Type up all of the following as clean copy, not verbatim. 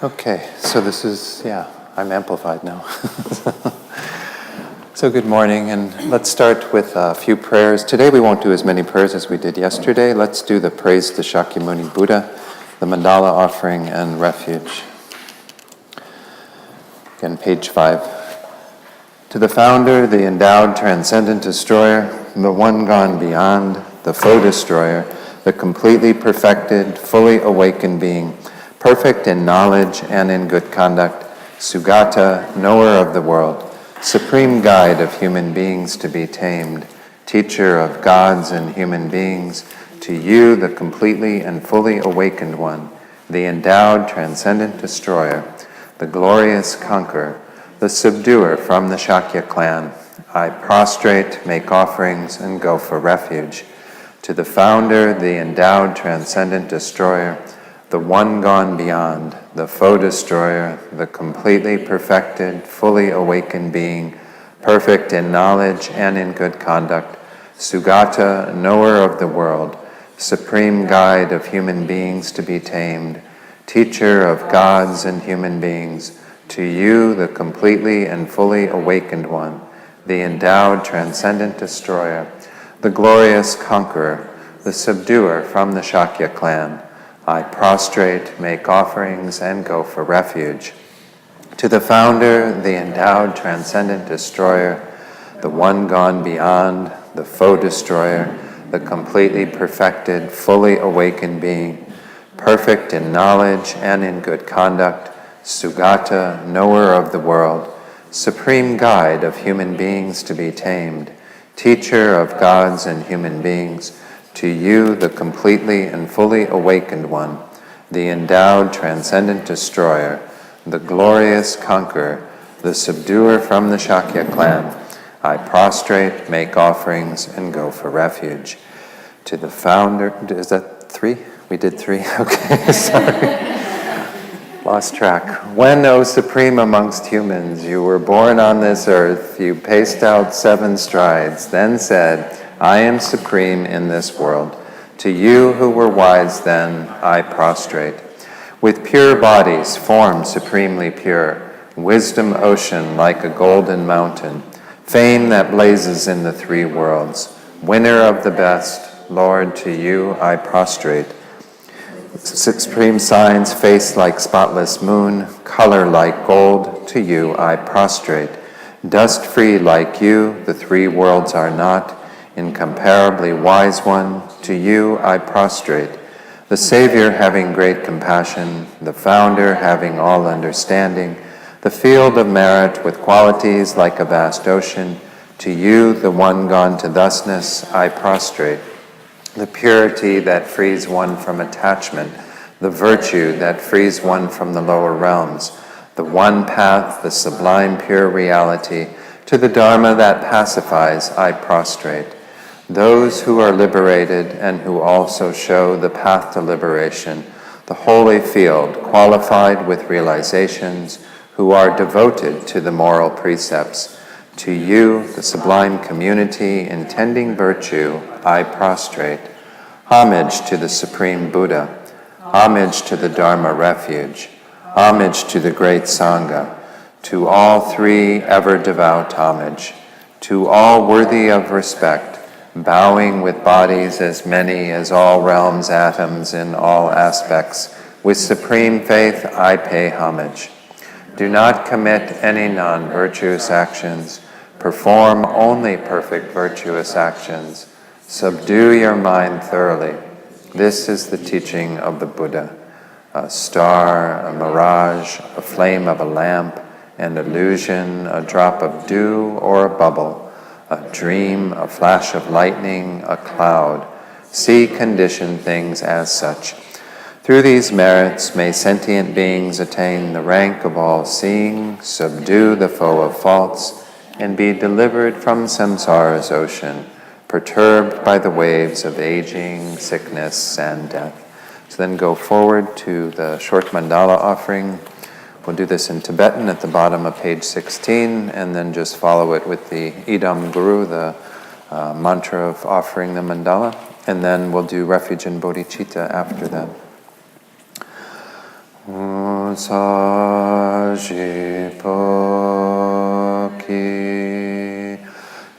Okay, so this is, I'm amplified now. So good morning, and let's start with a few prayers. Today we won't do as many prayers as we did yesterday. Let's do the praise to Shakyamuni Buddha, the mandala offering, and refuge. Again, page 5. To the founder, the endowed transcendent destroyer, the one gone beyond, the foe destroyer, the completely perfected, fully awakened being, perfect in knowledge and in good conduct, Sugata, knower of the world, supreme guide of human beings to be tamed, teacher of gods and human beings, to you, the completely and fully awakened one, the endowed transcendent destroyer, the glorious conqueror, the subduer from the Shakya clan, I prostrate, make offerings, and go for refuge. To the founder, the endowed transcendent destroyer, the one gone beyond, the foe destroyer, the completely perfected, fully awakened being, perfect in knowledge and in good conduct, Sugata, knower of the world, supreme guide of human beings to be tamed, teacher of gods and human beings, to you, the completely and fully awakened one, the endowed transcendent destroyer, the glorious conqueror, the subduer from the Shakya clan, I prostrate, make offerings, and go for refuge. To the founder, the endowed transcendent destroyer, the one gone beyond, the foe destroyer, the completely perfected, fully awakened being, perfect in knowledge and in good conduct, Sugata, knower of the world, supreme guide of human beings to be tamed, teacher of gods and human beings, to you, the completely and fully awakened one, the endowed transcendent destroyer, the glorious conqueror, the subduer from the Shakya clan, I prostrate, make offerings, and go for refuge. To the founder, is that 3? We did 3? Okay, sorry. Lost track. When, O supreme amongst humans, you were born on this earth, you paced out 7 strides, then said, I am supreme in this world. To you who were wise then, I prostrate. With pure bodies, form supremely pure, wisdom ocean like a golden mountain, fame that blazes in the 3 worlds, winner of the best, Lord, to you I prostrate. Supreme signs, face like spotless moon, color like gold, to you I prostrate. Dust free like you, the 3 worlds are not, incomparably wise one, to you I prostrate. The Savior having great compassion, the Founder having all understanding, the field of merit with qualities like a vast ocean, to you, the one gone to thusness, I prostrate. The purity that frees one from attachment, the virtue that frees one from the lower realms, the one path, the sublime pure reality, to the dharma that pacifies, I prostrate. Those who are liberated and who also show the path to liberation, the holy field qualified with realizations, who are devoted to the moral precepts, to you, the sublime community intending virtue, I prostrate. Homage to the Supreme Buddha, homage to the Dharma refuge, homage to the great Sangha, to all 3 ever devout homage, to all worthy of respect, bowing with bodies as many as all realms, atoms in all aspects, with supreme faith I pay homage. Do not commit any non-virtuous actions, perform only perfect virtuous actions, subdue your mind thoroughly. This is the teaching of the Buddha. A star, a mirage, a flame of a lamp, an illusion, a drop of dew or a bubble, a dream, a flash of lightning, a cloud. See conditioned things as such. Through these merits may sentient beings attain the rank of all-seeing, subdue the foe of faults, and be delivered from samsara's ocean, perturbed by the waves of aging, sickness, and death. So then go forward to the short mandala offering. We'll do this in Tibetan at the bottom of page 16, and then just follow it with the Idam Guru, the mantra of offering the mandala, and then we'll do refuge and bodhicitta after that. sajipoki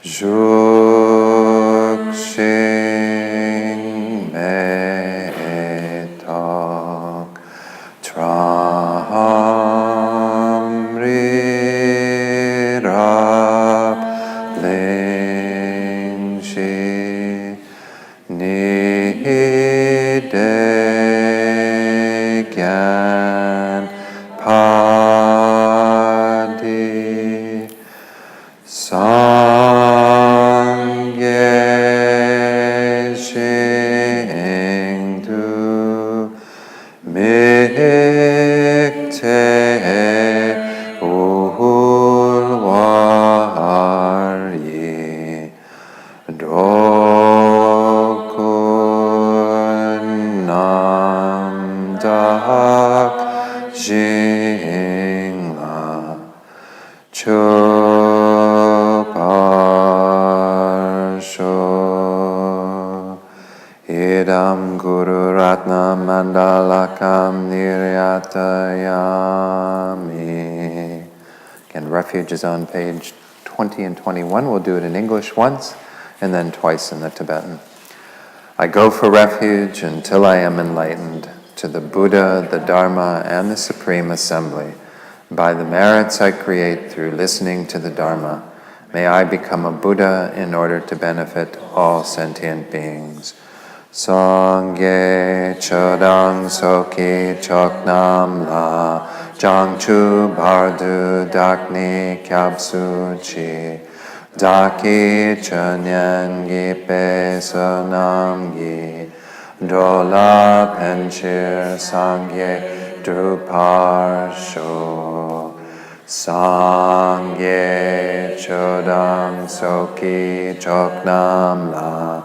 jukshin metok tramrirab lingshi nidegyan padi sangye shingdu mikte ulwari dokun dak jingla choparsho idam guru ratna mandalakam niryatayami. Again, refuge is on page 20 and 21. We'll do it in English once and then twice in the Tibetan. I go for refuge until I am enlightened to the Buddha, the Dharma, and the Supreme Assembly. By the merits I create through listening to the Dharma, may I become a Buddha in order to benefit all sentient beings. Sangye chodang soki choknam la jangchu bardu dakni kyabsu chi daki chanyan gi pe sonam gi dola penchir sangye druparsho sangye chodam soki choknam la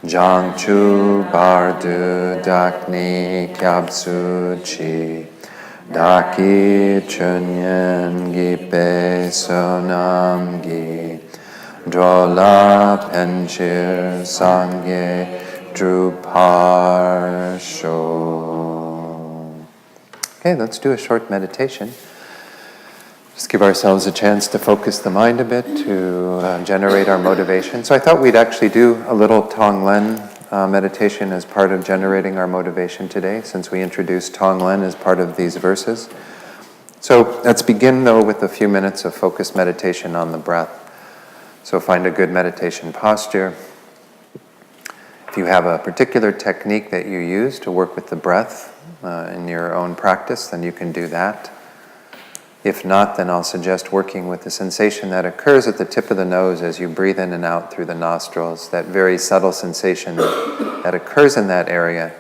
jangchu bardu dakni kyabsu chi daki chunyan gi pe sonam gi drola penchir sangye druparsho. Okay, let's do a short meditation. Just give ourselves a chance to focus the mind a bit, to generate our motivation. So I thought we'd actually do a little Tonglen meditation as part of generating our motivation today, since we introduced Tonglen as part of these verses. So let's begin, though, with a few minutes of focused meditation on the breath. So find a good meditation posture. If you have a particular technique that you use to work with the breath in your own practice, then you can do that. If not, then I'll suggest working with the sensation that occurs at the tip of the nose as you breathe in and out through the nostrils. That very subtle sensation that occurs in that area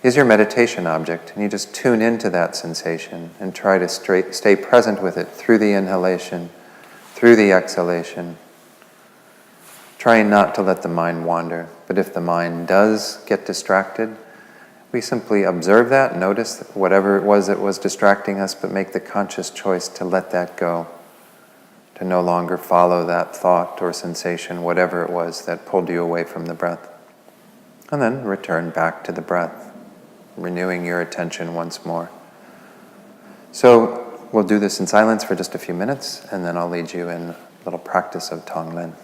is your meditation object. And you just tune into that sensation and try to stay present with it through the inhalation, through the exhalation. Trying not to let the mind wander. But if the mind does get distracted, we simply observe that, notice whatever it was that was distracting us, but make the conscious choice to let that go, to no longer follow that thought or sensation, whatever it was that pulled you away from the breath. And then return back to the breath, renewing your attention once more. So we'll do this in silence for just a few minutes, and then I'll lead you in a little practice of Tonglen.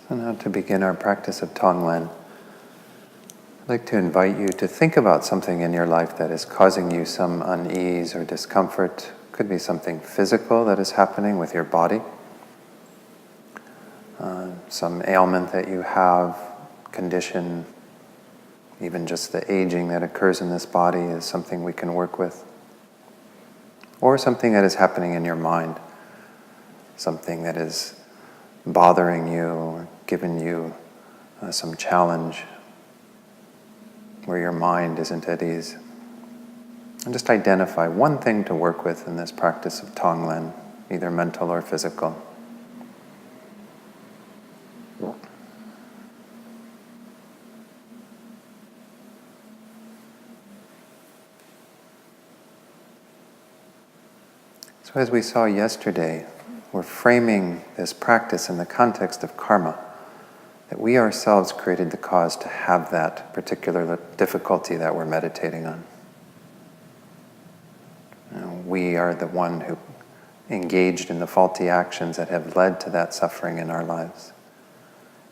So now to begin our practice of Tonglen, I'd like to invite you to think about something in your life that is causing you some unease or discomfort. Could be something physical that is happening with your body, some ailment that you have, condition, even just the aging that occurs in this body is something we can work with. Or something that is happening in your mind, something that is bothering you or giving you some challenge where your mind isn't at ease. And just identify one thing to work with in this practice of Tonglen, either mental or physical. So as we saw yesterday, we're framing this practice in the context of karma, that we ourselves created the cause to have that particular difficulty that we're meditating on. We are the one who engaged in the faulty actions that have led to that suffering in our lives.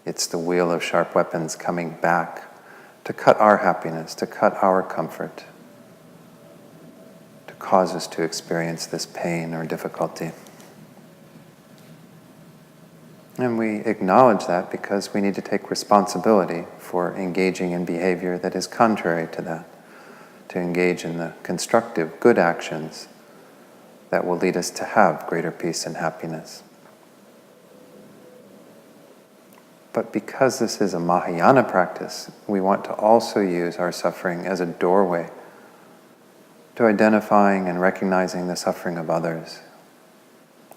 It's the wheel of sharp weapons coming back to cut our happiness, to cut our comfort, to cause us to experience this pain or difficulty. And we acknowledge that because we need to take responsibility for engaging in behavior that is contrary to that, to engage in the constructive, good actions that will lead us to have greater peace and happiness. But because this is a Mahayana practice, we want to also use our suffering as a doorway to identifying and recognizing the suffering of others,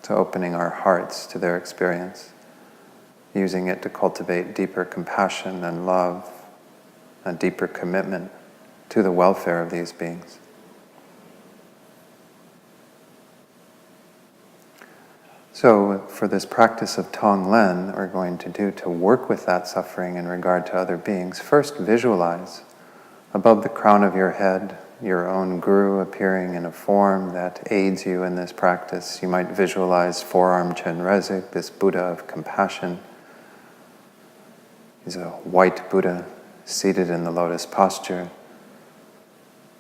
to opening our hearts to their experience, using it to cultivate deeper compassion and love, a deeper commitment to the welfare of these beings. So for this practice of Tonglen, we're going to do to work with that suffering in regard to other beings. First, visualize above the crown of your head your own guru appearing in a form that aids you in this practice. You might visualize four-armed Chenrezig, this Buddha of compassion. He's a white Buddha seated in the lotus posture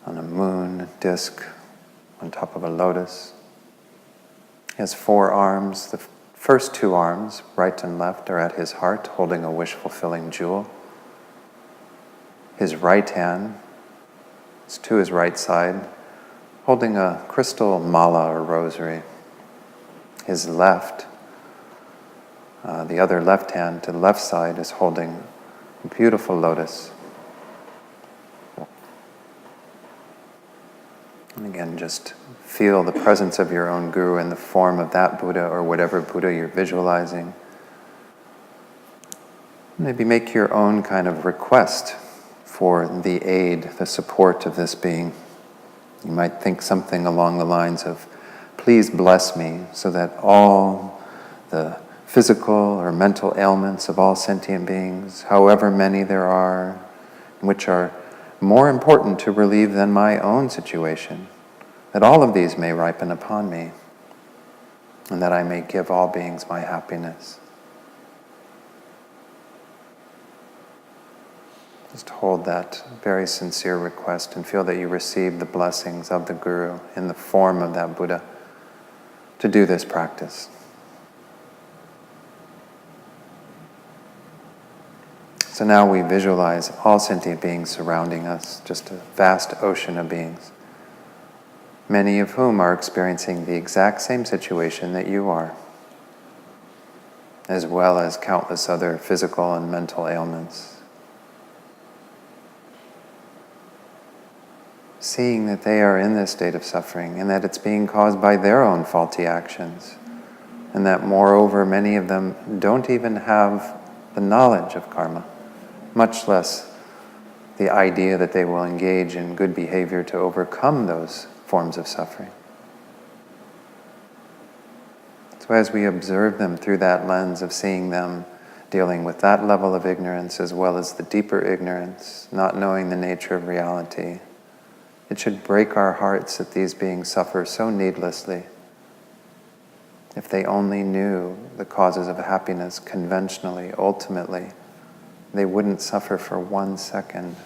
on a moon disk on top of a lotus. He has four arms. The first two arms, right and left, are at his heart, holding a wish-fulfilling jewel. His right hand is to his right side, holding a crystal mala or rosary. His left, the other left hand to the left side, is holding a beautiful lotus. And again, just feel the presence of your own guru in the form of that Buddha or whatever Buddha you're visualizing. Maybe make your own kind of request for the aid, the support of this being. You might think something along the lines of, please bless me so that all the physical or mental ailments of all sentient beings, however many there are, which are more important to relieve than my own situation, that all of these may ripen upon me, and that I may give all beings my happiness. Just hold that very sincere request and feel that you receive the blessings of the Guru in the form of that Buddha to do this practice. So now we visualize all sentient beings surrounding us, just a vast ocean of beings, many of whom are experiencing the exact same situation that you are, as well as countless other physical and mental ailments. Seeing that they are in this state of suffering and that it's being caused by their own faulty actions, and that moreover many of them don't even have the knowledge of karma, much less the idea that they will engage in good behavior to overcome those forms of suffering. So as we observe them through that lens of seeing them dealing with that level of ignorance as well as the deeper ignorance, not knowing the nature of reality, it should break our hearts that these beings suffer so needlessly, If they only knew the causes of happiness conventionally, ultimately, they wouldn't suffer for 1 second.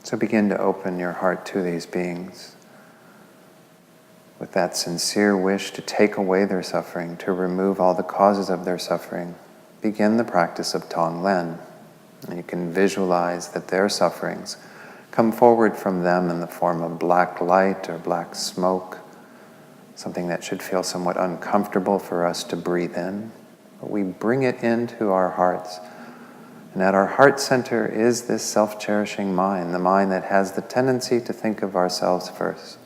So begin to open your heart to these beings with that sincere wish to take away their suffering, to remove all the causes of their suffering. Begin the practice of Tonglen. And you can visualize that their sufferings come forward from them in the form of black light or black smoke, something that should feel somewhat uncomfortable for us to breathe in. But we bring it into our hearts. And at our heart center is this self-cherishing mind, the mind that has the tendency to think of ourselves first,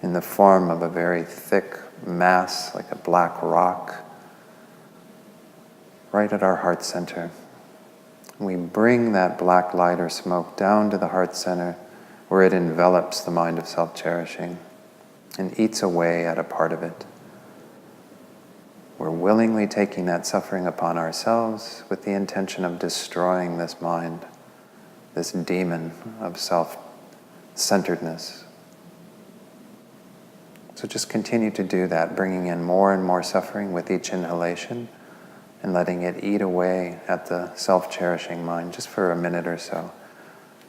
in the form of a very thick mass, like a black rock, right at our heart center. We bring that black light or smoke down to the heart center, where it envelops the mind of self-cherishing and eats away at a part of it. We're willingly taking that suffering upon ourselves with the intention of destroying this mind, this demon of self-centeredness. So just continue to do that, bringing in more and more suffering with each inhalation and letting it eat away at the self-cherishing mind just for a minute or so.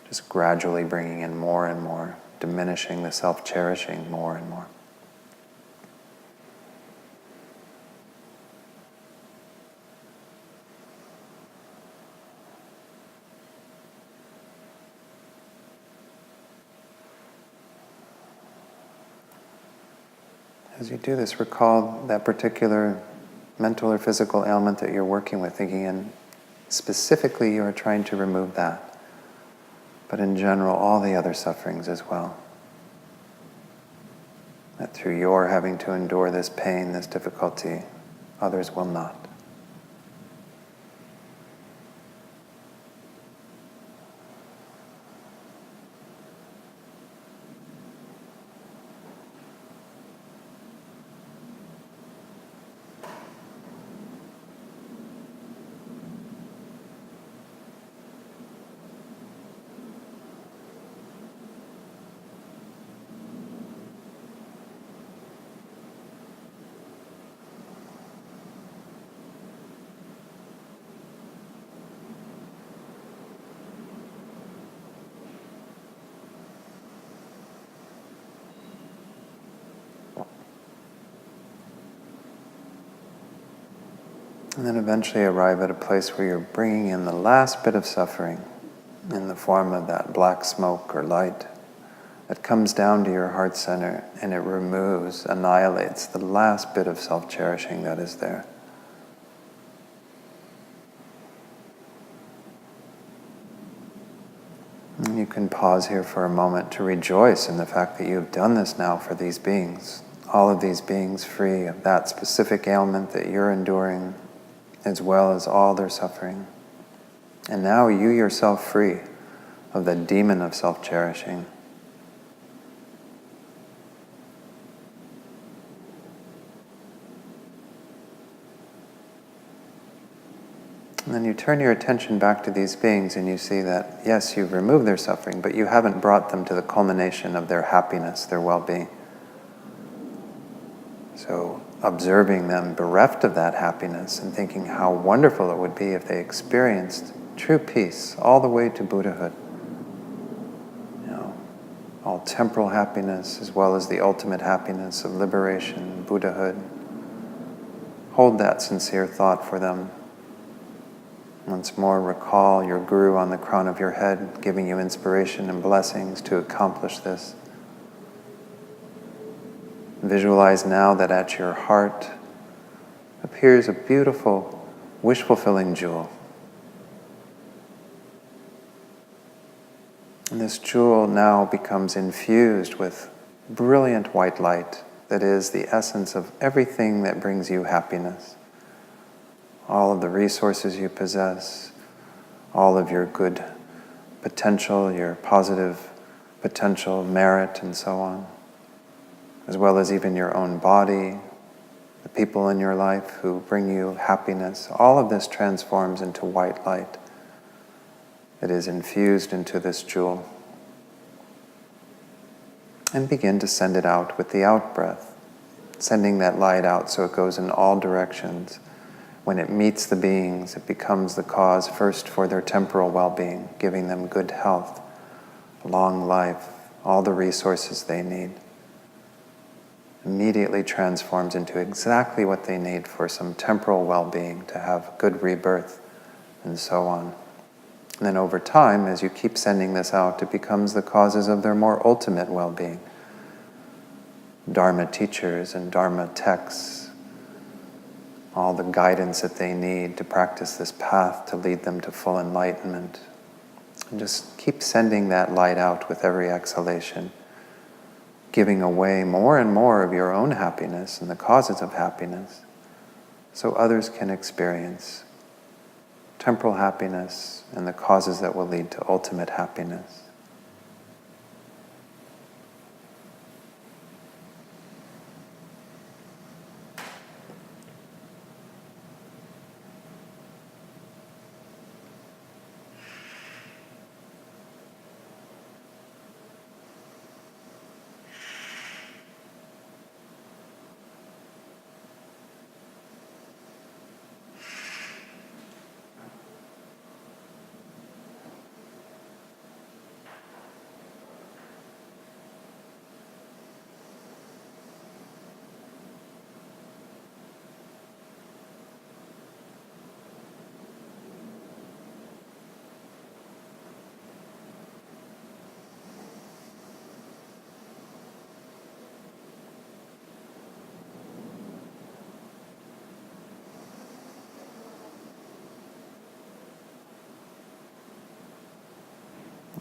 Just gradually bringing in more and more, diminishing the self-cherishing more and more. As you do this, recall that particular mental or physical ailment that you're working with, thinking in specifically you are trying to remove that, but in general all the other sufferings as well. That through your having to endure this pain, this difficulty, others will not. And then eventually arrive at a place where you're bringing in the last bit of suffering in the form of that black smoke or light that comes down to your heart center, and it removes, annihilates the last bit of self-cherishing that is there. And you can pause here for a moment to rejoice in the fact that you've done this now for these beings. All of these beings free of that specific ailment that you're enduring, as well as all their suffering. And now you yourself free of the demon of self-cherishing. And then you turn your attention back to these beings and you see that, yes, you've removed their suffering, but you haven't brought them to the culmination of their happiness, their well-being. So observing them bereft of that happiness and thinking how wonderful it would be if they experienced true peace all the way to Buddhahood. You know, all temporal happiness as well as the ultimate happiness of liberation, Buddhahood. Hold that sincere thought for them. Once more, recall your guru on the crown of your head, giving you inspiration and blessings to accomplish this. Visualize now that at your heart appears a beautiful, wish-fulfilling jewel. And this jewel now becomes infused with brilliant white light that is the essence of everything that brings you happiness. All of the resources you possess, all of your good potential, your positive potential, merit, and so on, as well as even your own body, the people in your life who bring you happiness. All of this transforms into white light that is infused into this jewel. And begin to send it out with the out-breath, sending that light out so it goes in all directions. When it meets the beings, it becomes the cause first for their temporal well-being, giving them good health, long life, all the resources they need. Immediately transforms into exactly what they need for some temporal well-being, to have good rebirth, and so on. And then over time, as you keep sending this out, it becomes the causes of their more ultimate well-being. Dharma teachers and Dharma texts, all the guidance that they need to practice this path to lead them to full enlightenment. And just keep sending that light out with every exhalation, giving away more and more of your own happiness and the causes of happiness, so others can experience temporal happiness and the causes that will lead to ultimate happiness.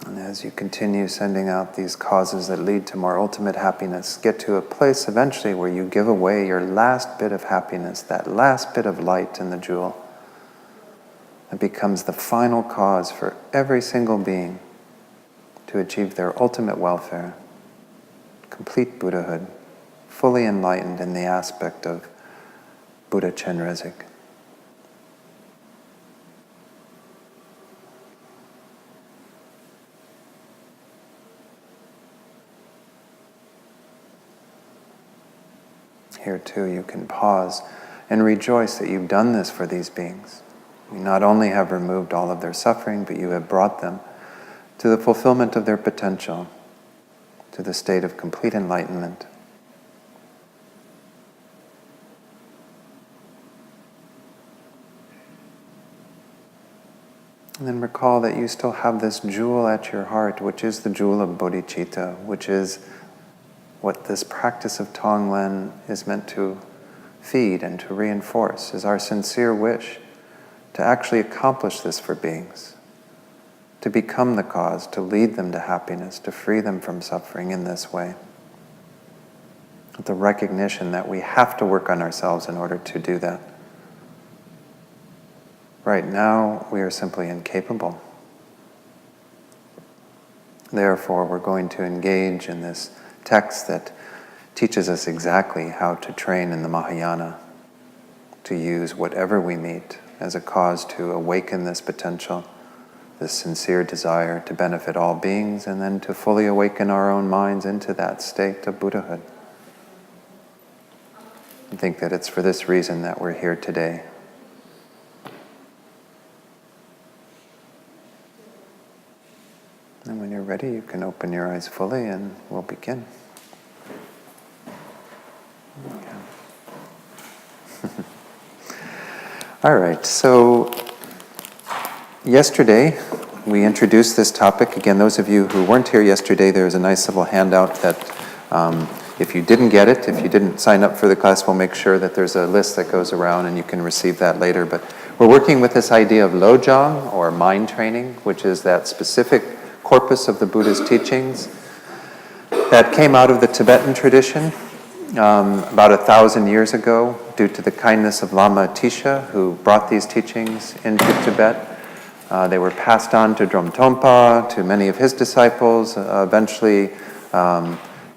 And as you continue sending out these causes that lead to more ultimate happiness, get to a place eventually where you give away your last bit of happiness, that last bit of light in the jewel. It becomes the final cause for every single being to achieve their ultimate welfare, complete Buddhahood, fully enlightened in the aspect of Buddha Chenrezig. Here too you can pause and rejoice that you've done this for these beings. You not only have removed all of their suffering, but you have brought them to the fulfillment of their potential, to the state of complete enlightenment. And then recall that you still have this jewel at your heart, which is the jewel of bodhicitta, which is what this practice of Tonglen is meant to feed and to reinforce, is our sincere wish to actually accomplish this for beings, to become the cause, to lead them to happiness, to free them from suffering in this way. With the recognition that we have to work on ourselves in order to do that. Right now, we are simply incapable. Therefore, we're going to engage in this text that teaches us exactly how to train in the Mahayana, to use whatever we meet as a cause to awaken this potential, this sincere desire to benefit all beings, and then to fully awaken our own minds into that state of Buddhahood. I think that it's for this reason that we're here today. And when you're ready, you can open your eyes fully and we'll begin. Okay. All right, so yesterday we introduced this topic. Again, those of you who weren't here yesterday, there's a nice little handout that if you didn't get it, if you didn't sign up for the class, we'll make sure that there's a list that goes around and you can receive that later. But we're working with this idea of lojong, or mind training, which is that specific corpus of the Buddha's teachings that came out of the Tibetan tradition about 1,000 years ago due to the kindness of Lama Atisha, who brought these teachings into Tibet. They were passed on to Dromtonpa, to many of his disciples. Eventually,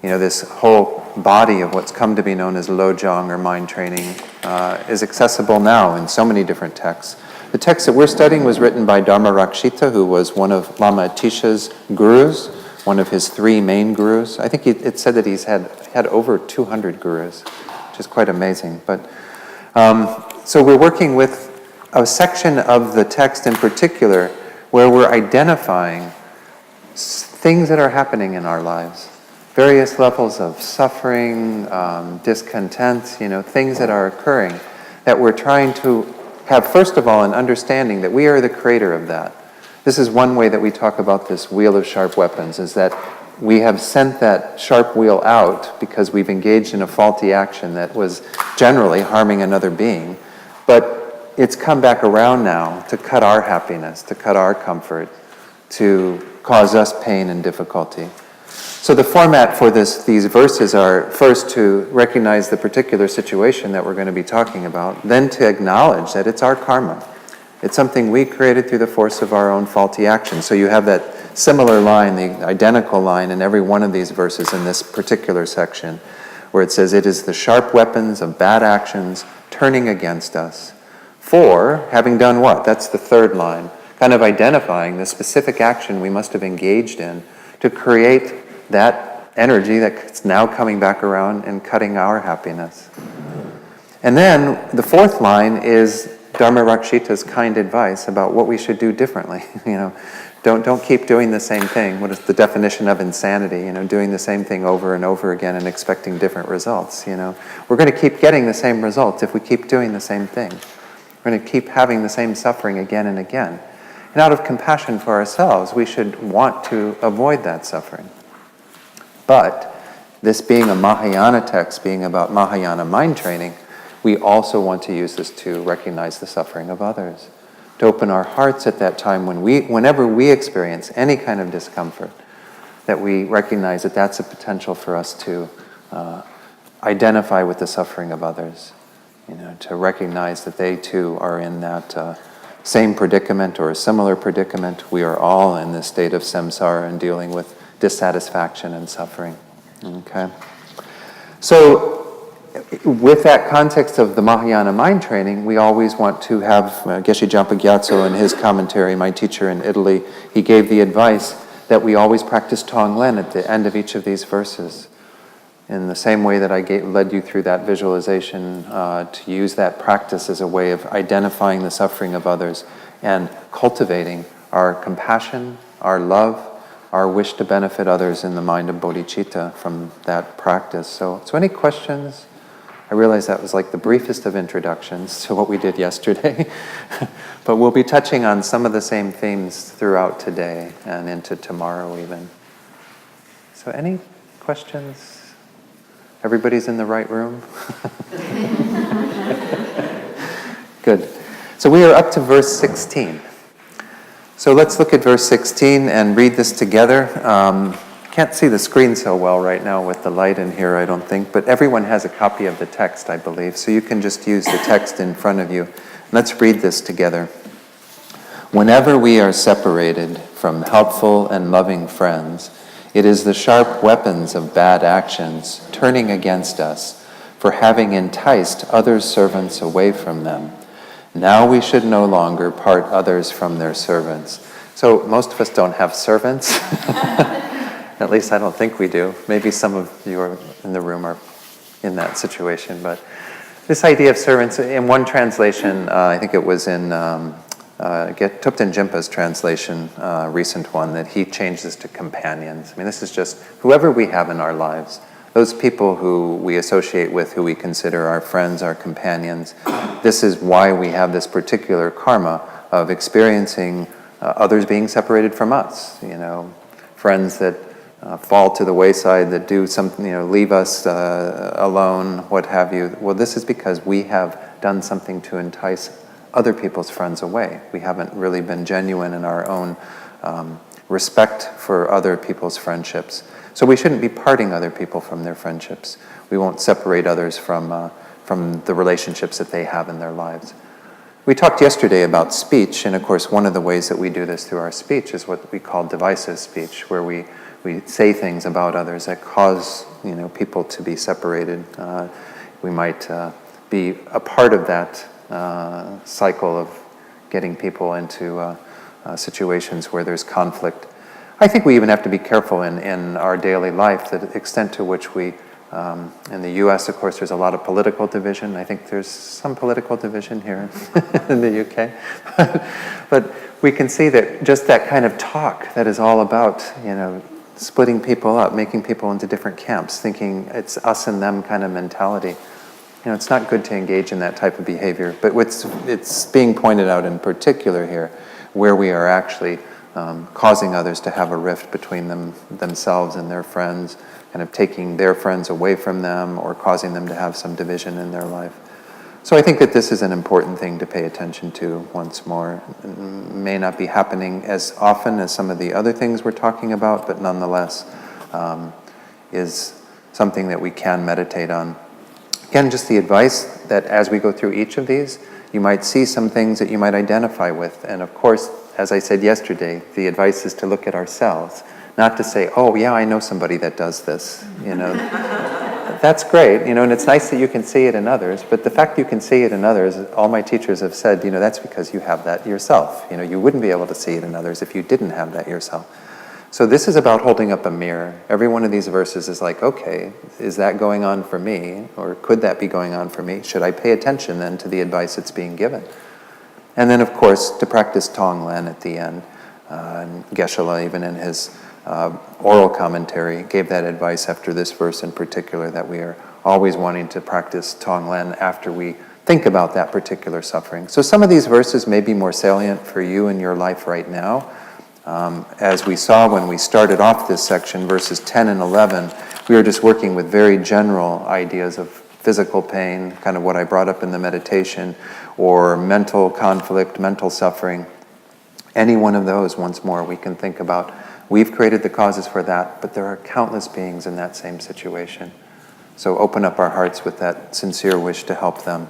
this whole body of what's come to be known as lojong, or mind training, is accessible now in so many different texts. The text that we're studying was written by Dharma Rakshita, who was one of Lama Atisha's gurus, one of his 3 main gurus. I think it said that he's had over 200 gurus, which is quite amazing. But so we're working with a section of the text in particular where we're identifying things that are happening in our lives, various levels of suffering, discontent, things that are occurring, that we're trying to have, first of all, an understanding that we are the creator of that. This is one way that we talk about this wheel of sharp weapons, is that we have sent that sharp wheel out because we've engaged in a faulty action that was generally harming another being. But it's come back around now to cut our happiness, to cut our comfort, to cause us pain and difficulty. So the format for these verses are first to recognize the particular situation that we're going to be talking about, then to acknowledge that it's our karma. It's something we created through the force of our own faulty actions. So you have that similar line, the identical line in every one of these verses in this particular section, where it says, "It is the sharp weapons of bad actions turning against us. For, having done what?" That's the third line, kind of identifying the specific action we must have engaged in to create that energy that's now coming back around and cutting our happiness. And then the fourth line is Dharma-Rakshita's kind advice about what we should do differently. Don't keep doing the same thing. What is the definition of insanity? Doing the same thing over and over again and expecting different results. We're going to keep getting the same results if we keep doing the same thing. We're going to keep having the same suffering again and again. And out of compassion for ourselves, we should want to avoid that suffering. But this being a Mahayana text, being about Mahayana mind training, we also want to use this to recognize the suffering of others, to open our hearts at that time whenever we experience any kind of discomfort, that we recognize that that's a potential for us to identify with the suffering of others, to recognize that they too are in that same predicament or a similar predicament. We are all in this state of samsara and dealing with dissatisfaction and suffering. Okay? So, with that context of the Mahayana mind training, we always want to have, Geshe Jampa Gyatso in his commentary, my teacher in Italy, he gave the advice that we always practice Tonglen at the end of each of these verses. In the same way that I led you through that visualization, to use that practice as a way of identifying the suffering of others and cultivating our compassion, our love, our wish to benefit others in the mind of bodhicitta from that practice. So any questions? I realize that was like the briefest of introductions to what we did yesterday, but we'll be touching on some of the same themes throughout today and into tomorrow even. So any questions? Everybody's in the right room? Good. So we are up to verse 16. So let's look at verse 16 and read this together. Can't see the screen so well right now with the light in here, I don't think, but everyone has a copy of the text, I believe, so you can just use the text in front of you. Let's read this together. Whenever we are separated from helpful and loving friends, it is the sharp weapons of bad actions turning against us for having enticed other servants away from them. Now we should no longer part others from their servants. So most of us don't have servants. At least I don't think we do. Maybe some of you are in the room are in that situation. But this idea of servants, in one translation, I think it was in Thupten Jinpa's translation, recent one, that he changed this to companions. I mean, this is just whoever we have in our lives, those people who we associate with, who we consider our friends, our companions. This is why we have this particular karma of experiencing others being separated from us. Friends that fall to the wayside, that do something, leave us alone, what have you. Well, this is because we have done something to entice other people's friends away. We haven't really been genuine in our own respect for other people's friendships. So we shouldn't be parting other people from their friendships. We won't separate others from the relationships that they have in their lives. We talked yesterday about speech, and of course one of the ways that we do this through our speech is what we call divisive speech, where we say things about others that cause people to be separated. We might be a part of that cycle of getting people into situations where there's conflict. I think we even have to be careful in our daily life, the extent to which we, in the US, of course, there's a lot of political division. I think there's some political division here in the UK. But we can see that just that kind of talk that is all about, splitting people up, making people into different camps, thinking it's us and them kind of mentality. It's not good to engage in that type of behavior. But it's being pointed out in particular here, where we are actually causing others to have a rift between themselves and their friends, kind of taking their friends away from them or causing them to have some division in their life. So I think that this is an important thing to pay attention to once more. It may not be happening as often as some of the other things we're talking about, but nonetheless is something that we can meditate on. Again, just the advice that as we go through each of these, you might see some things that you might identify with. And of course, as I said yesterday, the advice is to look at ourselves, not to say, oh yeah, I know somebody that does this. That's great, and it's nice that you can see it in others, but the fact you can see it in others, all my teachers have said, that's because you have that yourself. You wouldn't be able to see it in others if you didn't have that yourself. So this is about holding up a mirror. Every one of these verses is like, okay, is that going on for me? Or could that be going on for me? Should I pay attention then to the advice that's being given? And then, of course, to practice Tonglen at the end. And Geshe-la, even in his oral commentary, gave that advice after this verse in particular, that we are always wanting to practice Tonglen after we think about that particular suffering. So some of these verses may be more salient for you in your life right now. As we saw when we started off this section, verses 10 and 11, we were just working with very general ideas of physical pain, kind of what I brought up in the meditation, or mental conflict, mental suffering. Any one of those, once more, we can think about. We've created the causes for that, but there are countless beings in that same situation. So open up our hearts with that sincere wish to help them.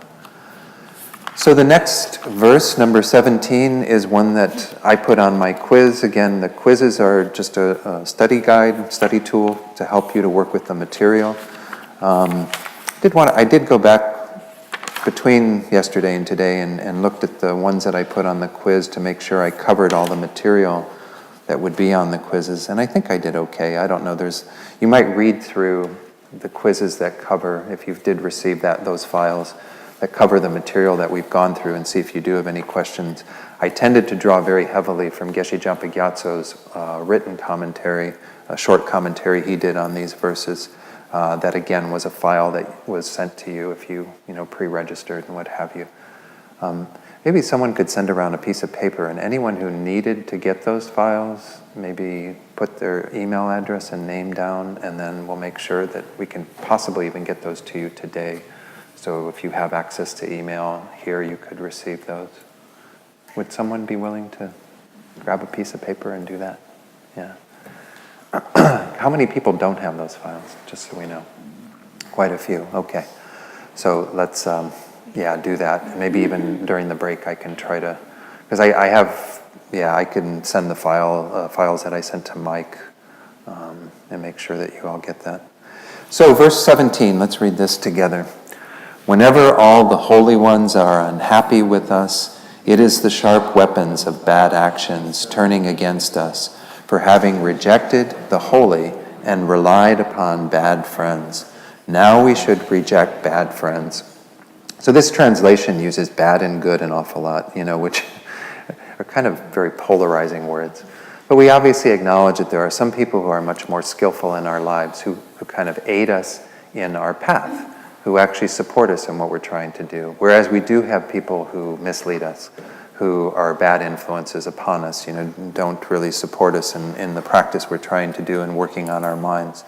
So the next verse, number 17, is one that I put on my quiz. Again, the quizzes are just a study guide, study tool to help you to work with the material. I did go back between yesterday and today and looked at the ones that I put on the quiz to make sure I covered all the material that would be on the quizzes, and I think I did okay. I don't know, you might read through the quizzes that cover, if you did receive those files, that cover the material that we've gone through, and see if you do have any questions. I tended to draw very heavily from Geshe Jampa Gyatso's written commentary, a short commentary he did on these verses. That again was a file that was sent to you if you pre-registered and what have you. Maybe someone could send around a piece of paper, and anyone who needed to get those files, maybe put their email address and name down, and then we'll make sure that we can possibly even get those to you today. So if you have access to email here, you could receive those. Would someone be willing to grab a piece of paper and do that? Yeah. How many people don't have those files, just so we know? Quite a few, okay. So let's, do that. Maybe even during the break I can try to, because I can send the files that I sent to Mike and make sure that you all get that. So verse 17, let's read this together. Whenever all the holy ones are unhappy with us, it is the sharp weapons of bad actions turning against us for having rejected the holy and relied upon bad friends. Now we should reject bad friends. So this translation uses bad and good an awful lot, which are kind of very polarizing words. But we obviously acknowledge that there are some people who are much more skillful in our lives, who kind of aid us in our path, who actually support us in what we're trying to do. Whereas we do have people who mislead us, who are bad influences upon us, don't really support us in the practice we're trying to do and working on our minds.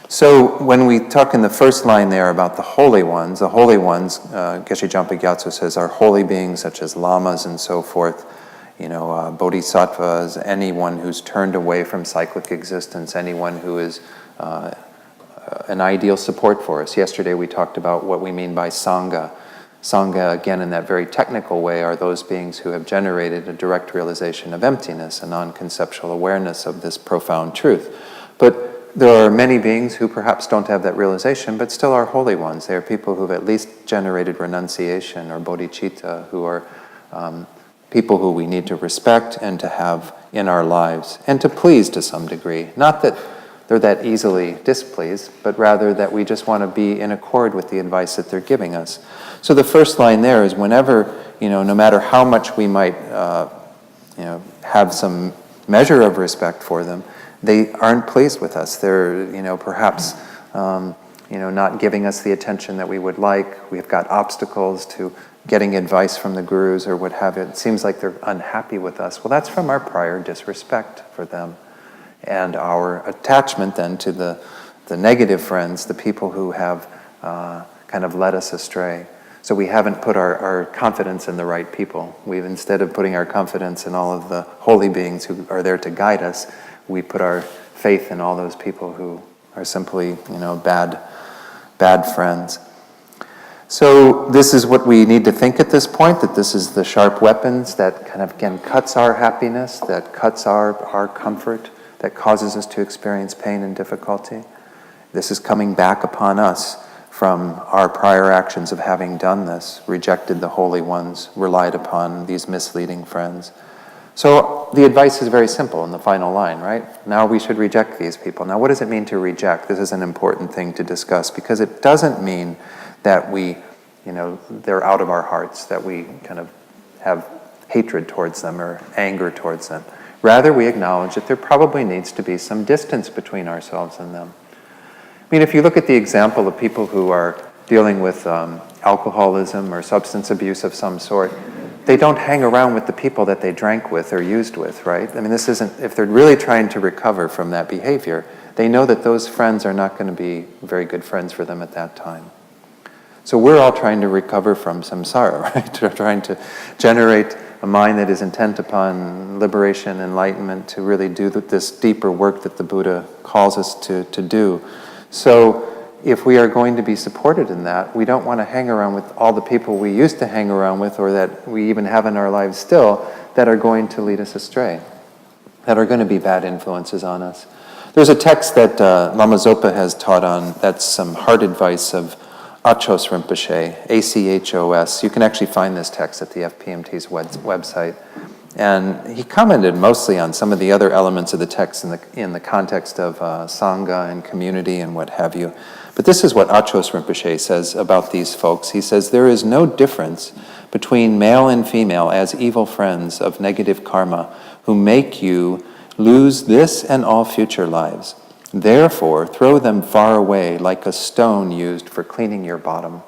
So when we talk in the first line there about the holy ones, Geshe Jampa Gyatso says, are holy beings such as lamas and so forth, bodhisattvas, anyone who's turned away from cyclic existence, anyone who is an ideal support for us. Yesterday we talked about what we mean by Sangha. Sangha, again, in that very technical way, are those beings who have generated a direct realization of emptiness, a non-conceptual awareness of this profound truth. But there are many beings who perhaps don't have that realization, but still are holy ones. They are people who have at least generated renunciation or bodhicitta, who are people who we need to respect and to have in our lives, and to please to some degree. Not that they're that easily displeased, but rather that we just want to be in accord with the advice that they're giving us. So the first line there is whenever, no matter how much we might, have some measure of respect for them, they aren't pleased with us. They're, perhaps, not giving us the attention that we would like. We've got obstacles to getting advice from the gurus or what have you. It seems like they're unhappy with us. Well, that's from our prior disrespect for them and our attachment then to the negative friends, the people who have kind of led us astray. So we haven't put our confidence in the right people. We've, instead of putting our confidence in all of the holy beings who are there to guide us, we put our faith in all those people who are simply, bad friends. So this is what we need to think at this point, that this is the sharp weapons that kind of, again, cuts our happiness, that cuts our comfort, that causes us to experience pain and difficulty. This is coming back upon us from our prior actions of having done this, rejected the holy ones, relied upon these misleading friends. So the advice is very simple in the final line, right? Now we should reject these people. Now what does it mean to reject? This is an important thing to discuss because it doesn't mean that we, they're out of our hearts, that we kind of have hatred towards them or anger towards them. Rather, we acknowledge that there probably needs to be some distance between ourselves and them. I mean, if you look at the example of people who are dealing with alcoholism or substance abuse of some sort, they don't hang around with the people that they drank with or used with, right? I mean, this isn't, if they're really trying to recover from that behavior, they know that those friends are not going to be very good friends for them at that time. So we're all trying to recover from samsara, right? We're trying to generate a mind that is intent upon liberation, enlightenment, to really do this deeper work that the Buddha calls us to do. So if we are going to be supported in that, we don't want to hang around with all the people we used to hang around with or that we even have in our lives still that are going to lead us astray, that are going to be bad influences on us. There's a text that Lama Zopa has taught on, that's some heart advice of Achos Rinpoche, A-C-H-O-S. You can actually find this text at the FPMT's website. And he commented mostly on some of the other elements of the text in the context of Sangha and community and what have you. But this is what Achos Rinpoche says about these folks. He says, there is no difference between male and female as evil friends of negative karma who make you lose this and all future lives. Therefore, throw them far away like a stone used for cleaning your bottom.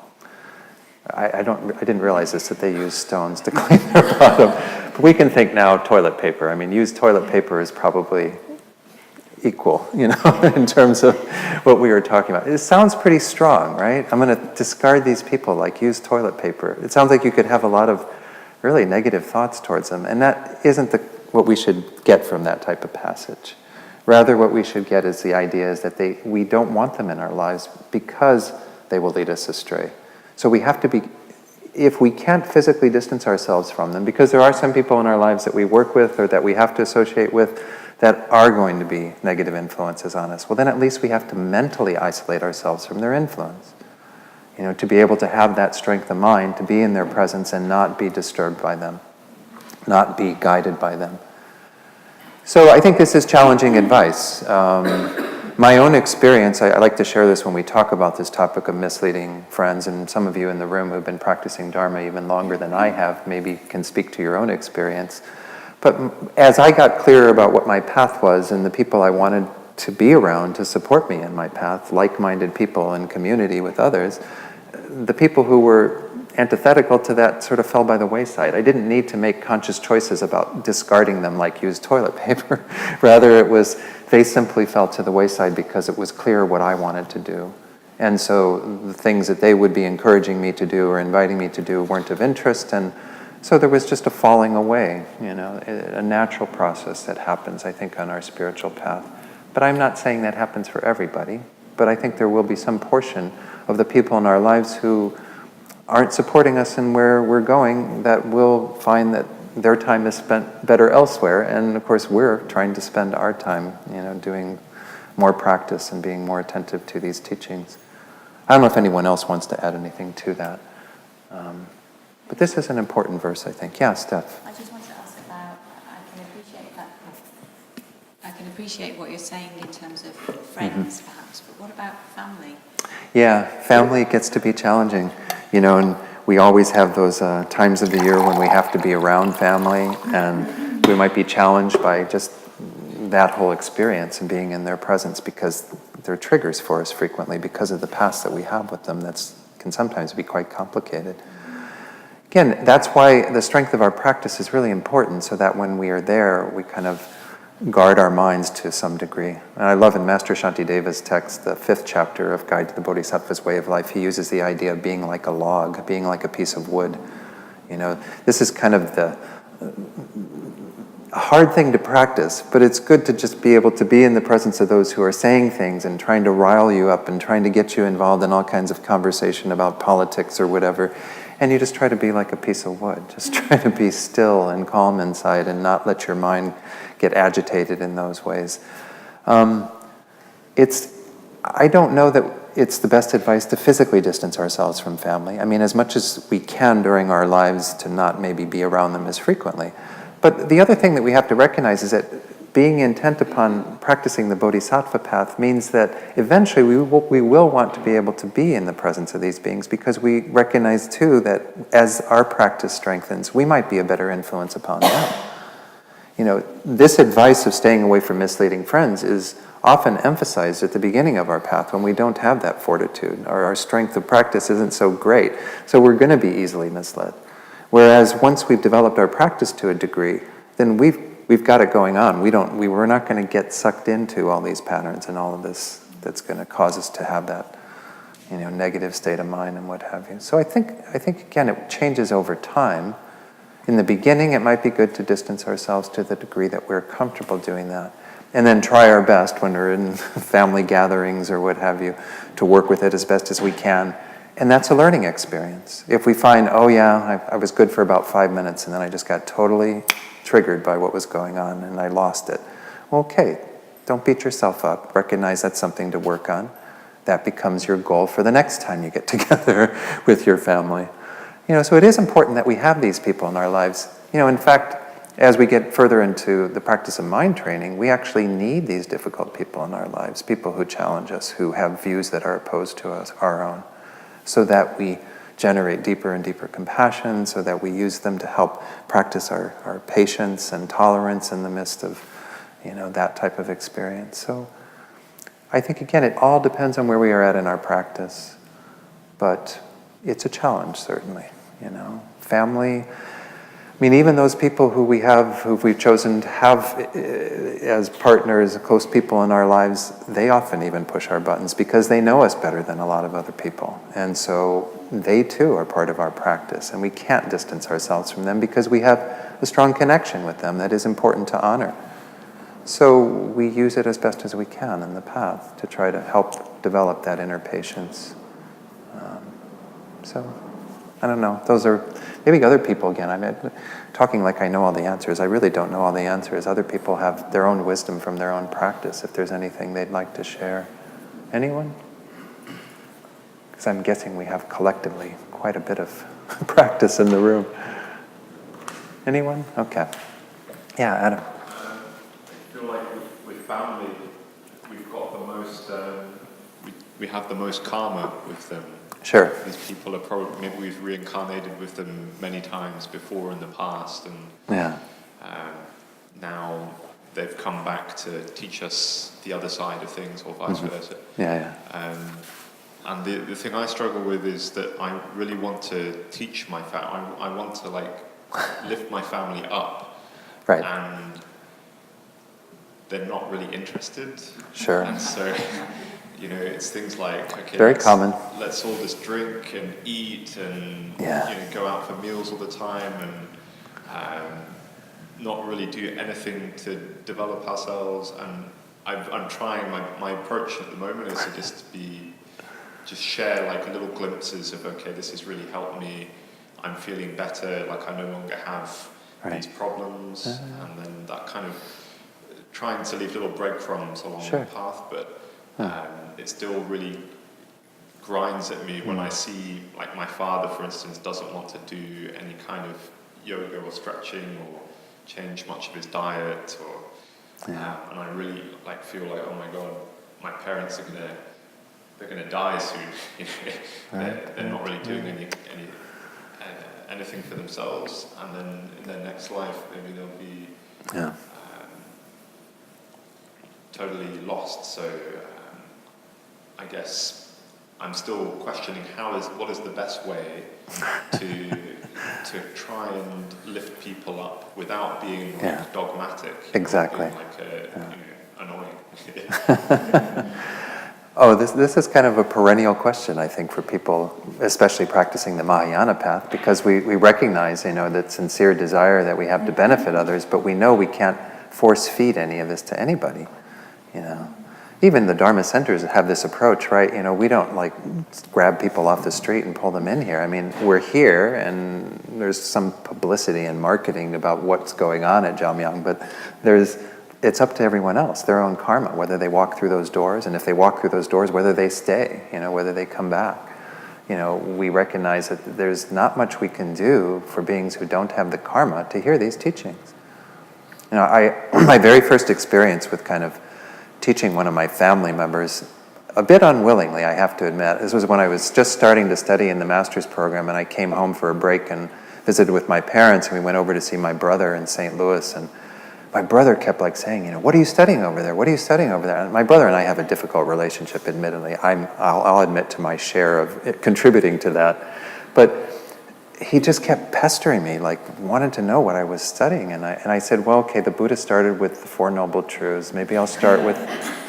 I didn't realize this, that they use stones to clean their bottom. But we can think now toilet paper. I mean, used toilet paper is probably equal, in terms of what we were talking about. It sounds pretty strong, right? I'm going to discard these people like used toilet paper. It sounds like you could have a lot of really negative thoughts towards them. And that isn't what we should get from that type of passage. Rather, what we should get is the idea is that we don't want them in our lives because they will lead us astray. So we have to be, if we can't physically distance ourselves from them, because there are some people in our lives that we work with or that we have to associate with that are going to be negative influences on us, well then at least we have to mentally isolate ourselves from their influence. To be able to have that strength of mind, to be in their presence and not be disturbed by them, not be guided by them. So I think this is challenging advice. My own experience, I like to share this when we talk about this topic of misleading friends, and some of you in the room who've been practicing Dharma even longer than I have maybe can speak to your own experience. But as I got clearer about what my path was and the people I wanted to be around to support me in my path, like-minded people in community with others, the people who were antithetical to that sort of fell by the wayside. I didn't need to make conscious choices about discarding them like used toilet paper. Rather, they simply fell to the wayside because it was clear what I wanted to do. And so the things that they would be encouraging me to do or inviting me to do weren't of interest, and so there was just a falling away, a natural process that happens, I think, on our spiritual path. But I'm not saying that happens for everybody, but I think there will be some portion of the people in our lives who aren't supporting us in where we're going that will find that their time is spent better elsewhere, and of course we're trying to spend our time, doing more practice and being more attentive to these teachings. I don't know if anyone else wants to add anything to that. But this is an important verse, I think. Yeah, Steph. I just want to ask about, I can appreciate that appreciate what you're saying in terms of friends, perhaps, but what about family? Yeah, family gets to be challenging, and we always have those times of the year when we have to be around family, and we might be challenged by just that whole experience and being in their presence, because they're triggers for us frequently because of the past that we have with them that can sometimes be quite complicated. Again, that's why the strength of our practice is really important, so that when we are there, we kind of guard our minds to some degree. And I love in Master Shantideva's text, the 5th chapter of Guide to the Bodhisattva's Way of Life, he uses the idea of being like a log, being like a piece of wood. This is kind of the hard thing to practice, but it's good to just be able to be in the presence of those who are saying things and trying to rile you up and trying to get you involved in all kinds of conversation about politics or whatever. And you just try to be like a piece of wood. Just try to be still and calm inside and not let your mind get agitated in those ways. I don't know that it's the best advice to physically distance ourselves from family. I mean, as much as we can during our lives to not maybe be around them as frequently. But the other thing that we have to recognize is that being intent upon practicing the bodhisattva path means that eventually we will want to be able to be in the presence of these beings, because we recognize too that as our practice strengthens, we might be a better influence upon them. This advice of staying away from misleading friends is often emphasized at the beginning of our path when we don't have that fortitude, or our strength of practice isn't so great, so we're going to be easily misled. Whereas once we've developed our practice to a degree, then we've got it going on. We're not going to get sucked into all these patterns and all of this that's going to cause us to have that, negative state of mind and what have you. So I think again, it changes over time. In the beginning, it might be good to distance ourselves to the degree that we're comfortable doing that, and then try our best when we're in family gatherings or what have you to work with it as best as we can. And that's a learning experience. If we find, I was good for about 5 minutes and then I just got totally triggered by what was going on and I lost it. Well, okay, don't beat yourself up. Recognize that's something to work on. That becomes your goal for the next time you get together with your family. So it is important that we have these people in our lives. In fact, as we get further into the practice of mind training, we actually need these difficult people in our lives, people who challenge us, who have views that are opposed to us, our own, so that we generate deeper and deeper compassion, so that we use them to help practice our patience and tolerance in the midst of, that type of experience. So I think, again, it all depends on where we are at in our practice, but it's a challenge, certainly. Family, even those people who we've chosen to have as partners, close people in our lives, they often even push our buttons because they know us better than a lot of other people. And so they too are part of our practice, and we can't distance ourselves from them because we have a strong connection with them that is important to honor. So we use it as best as we can in the path to try to help develop that inner patience. So I don't know. Those are maybe other people, again, I'm talking like I know all the answers. I really don't know all the answers. Other people have their own wisdom from their own practice, if there's anything they'd like to share. Anyone? Because I'm guessing we have collectively quite a bit of practice in the room. Anyone? Okay. Yeah, Adam. I feel like with family, we've got the most, we have the most karma with them. Sure. These people are probably, maybe we've reincarnated with them many times before in the past, and now they've come back to teach us the other side of things, or vice versa. And the thing I struggle with is that I really want to teach my family. I want to lift my family up, right? And they're not really interested. Sure. And so. It's things like, okay, very common. Let's all just drink and eat and go out for meals all the time and not really do anything to develop ourselves. And I'm trying. My approach at the moment is to just share little glimpses of, okay, this has really helped me. I'm feeling better. I no longer have these problems, and then that kind of trying to leave little breadcrumbs along the path, but. It still really grinds at me when I see, my father, for instance, doesn't want to do any kind of yoga or stretching or change much of his diet, or And I really feel like, oh my God, my parents are they're gonna die soon. They're not really doing anything for themselves, and then in their next life maybe they'll be totally lost. So I guess I'm still questioning what is the best way to try and lift people up without being dogmatic. Exactly. Being annoying. Oh, this is kind of a perennial question, I think, for people, especially practicing the Mahayana path, because we recognize, that sincere desire that we have to benefit others, but we know we can't force feed any of this to anybody, Even the Dharma centers have this approach, right? We don't grab people off the street and pull them in here. I mean, we're here, and there's some publicity and marketing about what's going on at Jamyang, but it's up to everyone else, their own karma, whether they walk through those doors, and if they walk through those doors, whether they stay, whether they come back. We recognize that there's not much we can do for beings who don't have the karma to hear these teachings. My very first experience with kind of teaching one of my family members, a bit unwillingly, I have to admit. This was when I was just starting to study in the master's program, and I came home for a break and visited with my parents, and we went over to see my brother in St. Louis, and my brother kept saying, what are you studying over there? What are you studying over there? And my brother and I have a difficult relationship, admittedly. I'll admit to my share of it contributing to that. But he just kept pestering me, wanted to know what I was studying. And I said, well, okay, the Buddha started with the Four Noble Truths. Maybe I'll start with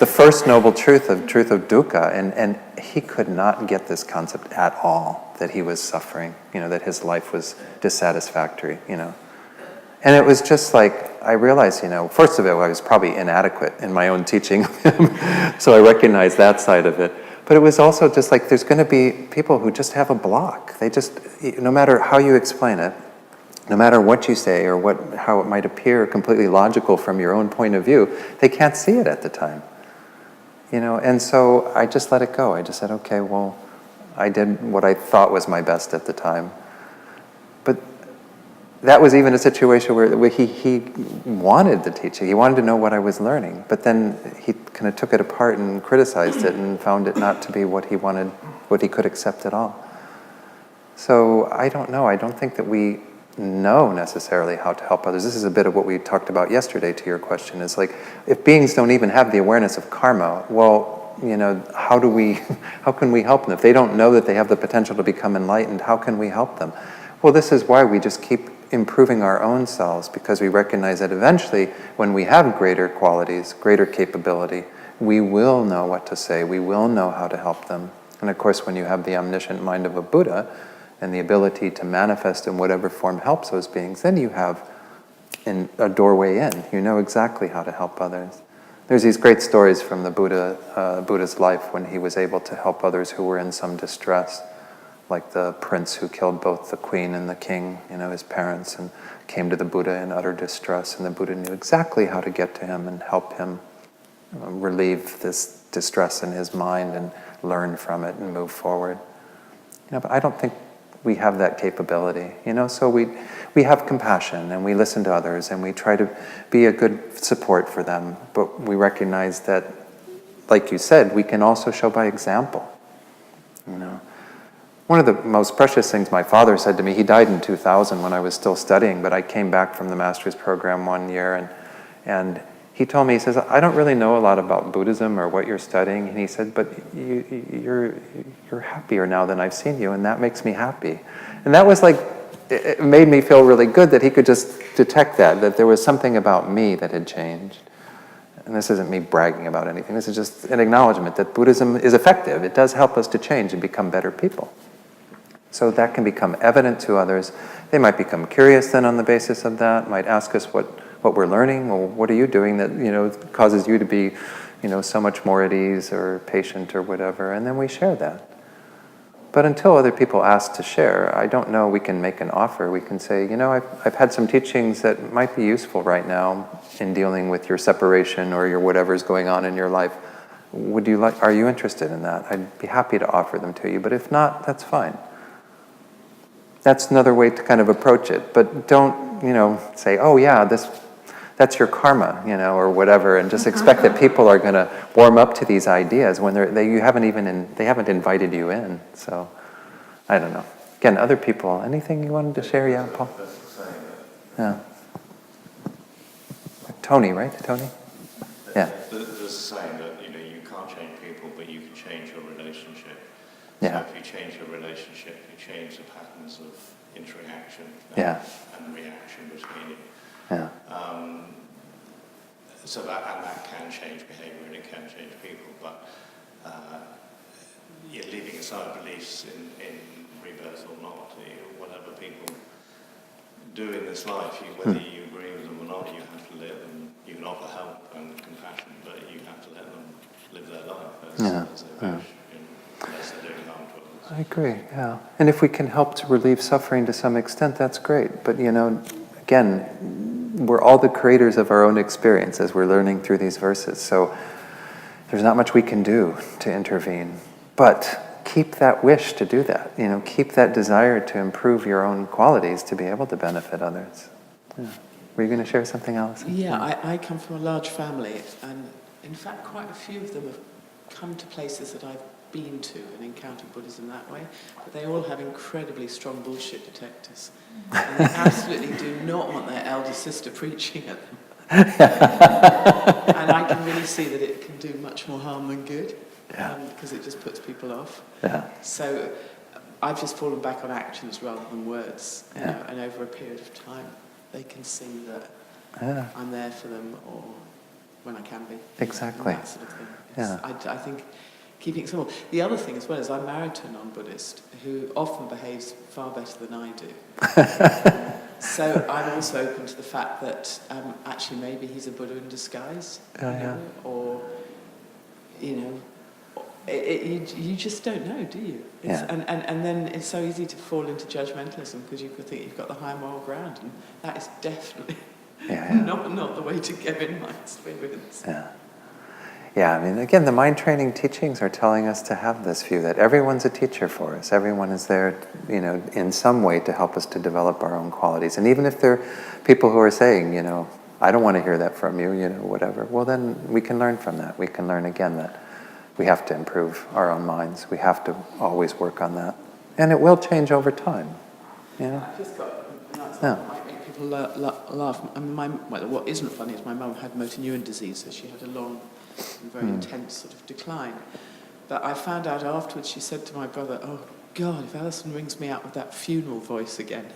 the first noble truth of dukkha. And he could not get this concept at all, that he was suffering, that his life was dissatisfactory, And it was just I realized, first of all, I was probably inadequate in my own teaching of him, so I recognized that side of it. But it was also just there's going to be people who just have a block. They just, no matter how you explain it, no matter what you say or how it might appear completely logical from your own point of view, they can't see it at the time. And so I just let it go. I just said, okay, well, I did what I thought was my best at the time. But that was even a situation where he wanted the teaching. He wanted to know what I was learning. But then he kind of took it apart and criticized it and found it not to be what he wanted, what he could accept at all. So I don't know. I don't think that we know necessarily how to help others. This is a bit of what we talked about yesterday to your question. Is if beings don't even have the awareness of karma, well, how can we help them? If they don't know that they have the potential to become enlightened, how can we help them? Well, this is why we just keep improving our own selves, because we recognize that eventually, when we have greater qualities, greater capability, we will know what to say, we will know how to help them. And of course, when you have the omniscient mind of a Buddha, and the ability to manifest in whatever form helps those beings, then you have a doorway in. You know exactly how to help others. There's these great stories from the Buddha's life when he was able to help others who were in some distress, like the prince who killed both the queen and the king, his parents, and came to the Buddha in utter distress, and the Buddha knew exactly how to get to him and help him relieve this distress in his mind and learn from it and move forward. But I don't think we have that capability, so we have compassion and we listen to others and we try to be a good support for them, but we recognize that, like you said, we can also show by example, One of the most precious things my father said to me, he died in 2000 when I was still studying, but I came back from the master's program one year, and he told me, he says, I don't really know a lot about Buddhism or what you're studying, and he said, but you're happier now than I've seen you, and that makes me happy. And that was it made me feel really good that he could just detect that there was something about me that had changed. And this isn't me bragging about anything, this is just an acknowledgement that Buddhism is effective. It does help us to change and become better people. So that can become evident to others. They might become curious then on the basis of that, might ask us what we're learning. Well, what are you doing that causes you to be so much more at ease or patient or whatever, and then we share that. But until other people ask to share, I don't know we can make an offer. We can say, I've had some teachings that might be useful right now in dealing with your separation or your whatever's going on in your life. Are you interested in that? I'd be happy to offer them to you, but if not, that's fine. That's another way to kind of approach it. But don't, say, oh yeah, this that's your karma, or whatever, and just expect that people are going to warm up to these ideas when they haven't invited you in. So, I don't know. Again, other people, anything you wanted to share? Yeah, Paul? Yeah. Tony, right? Tony? Yeah. There's a saying that, you can't change people, but you can change your relationship. Yeah. So if you change your relationship, you change the patterns of interaction and reaction between you. Yeah. So that can change behaviour and it can change people, but you're leaving aside beliefs in rebirth or not. Whatever people do in this life, whether you agree with them or not, you have to let them. You can offer help and compassion, but you have to let them live their life as they wish, unless they're doing harm to others. I agree, yeah. And if we can help to relieve suffering to some extent, that's great. But, again, we're all the creators of our own experience as we're learning through these verses. So there's not much we can do to intervene. But keep that wish to do that. Keep that desire to improve your own qualities to be able to benefit others. Yeah. Were you going to share something else? Yeah, I come from a large family, and in fact quite a few of them have come to places that I've been to and encountered Buddhism that way, but they all have incredibly strong bullshit detectors. And they absolutely do not want their elder sister preaching at them. And I can really see that it can do much more harm than good, because it just puts people off. Yeah. So I've just fallen back on actions rather than words, and over a period of time they can see that I'm there for them, or when I can be. Exactly. And that sort of thing. Yeah. I think keeping it simple. The other thing as well is I'm married to a non-Buddhist who often behaves far better than I do. So I'm also open to the fact that actually maybe he's a Buddha in disguise, or you just don't know, do you? And then it's so easy to fall into judgmentalism because you could think you've got the high moral ground, and that is definitely not the way to go in my experience. Yeah, I mean, again, the mind training teachings are telling us to have this view that everyone's a teacher for us. Everyone is there, in some way to help us to develop our own qualities. And even if they're people who are saying, I don't want to hear that from you, whatever, well, then we can learn from that. We can learn again that we have to improve our own minds. We have to always work on that. And it will change over time. I've just got that might make people laugh. I mean, what isn't funny is my mum had motor neuron disease, so she had a long and very intense sort of decline. But I found out afterwards, she said to my brother, "Oh God, if Alison rings me up with that funeral voice again."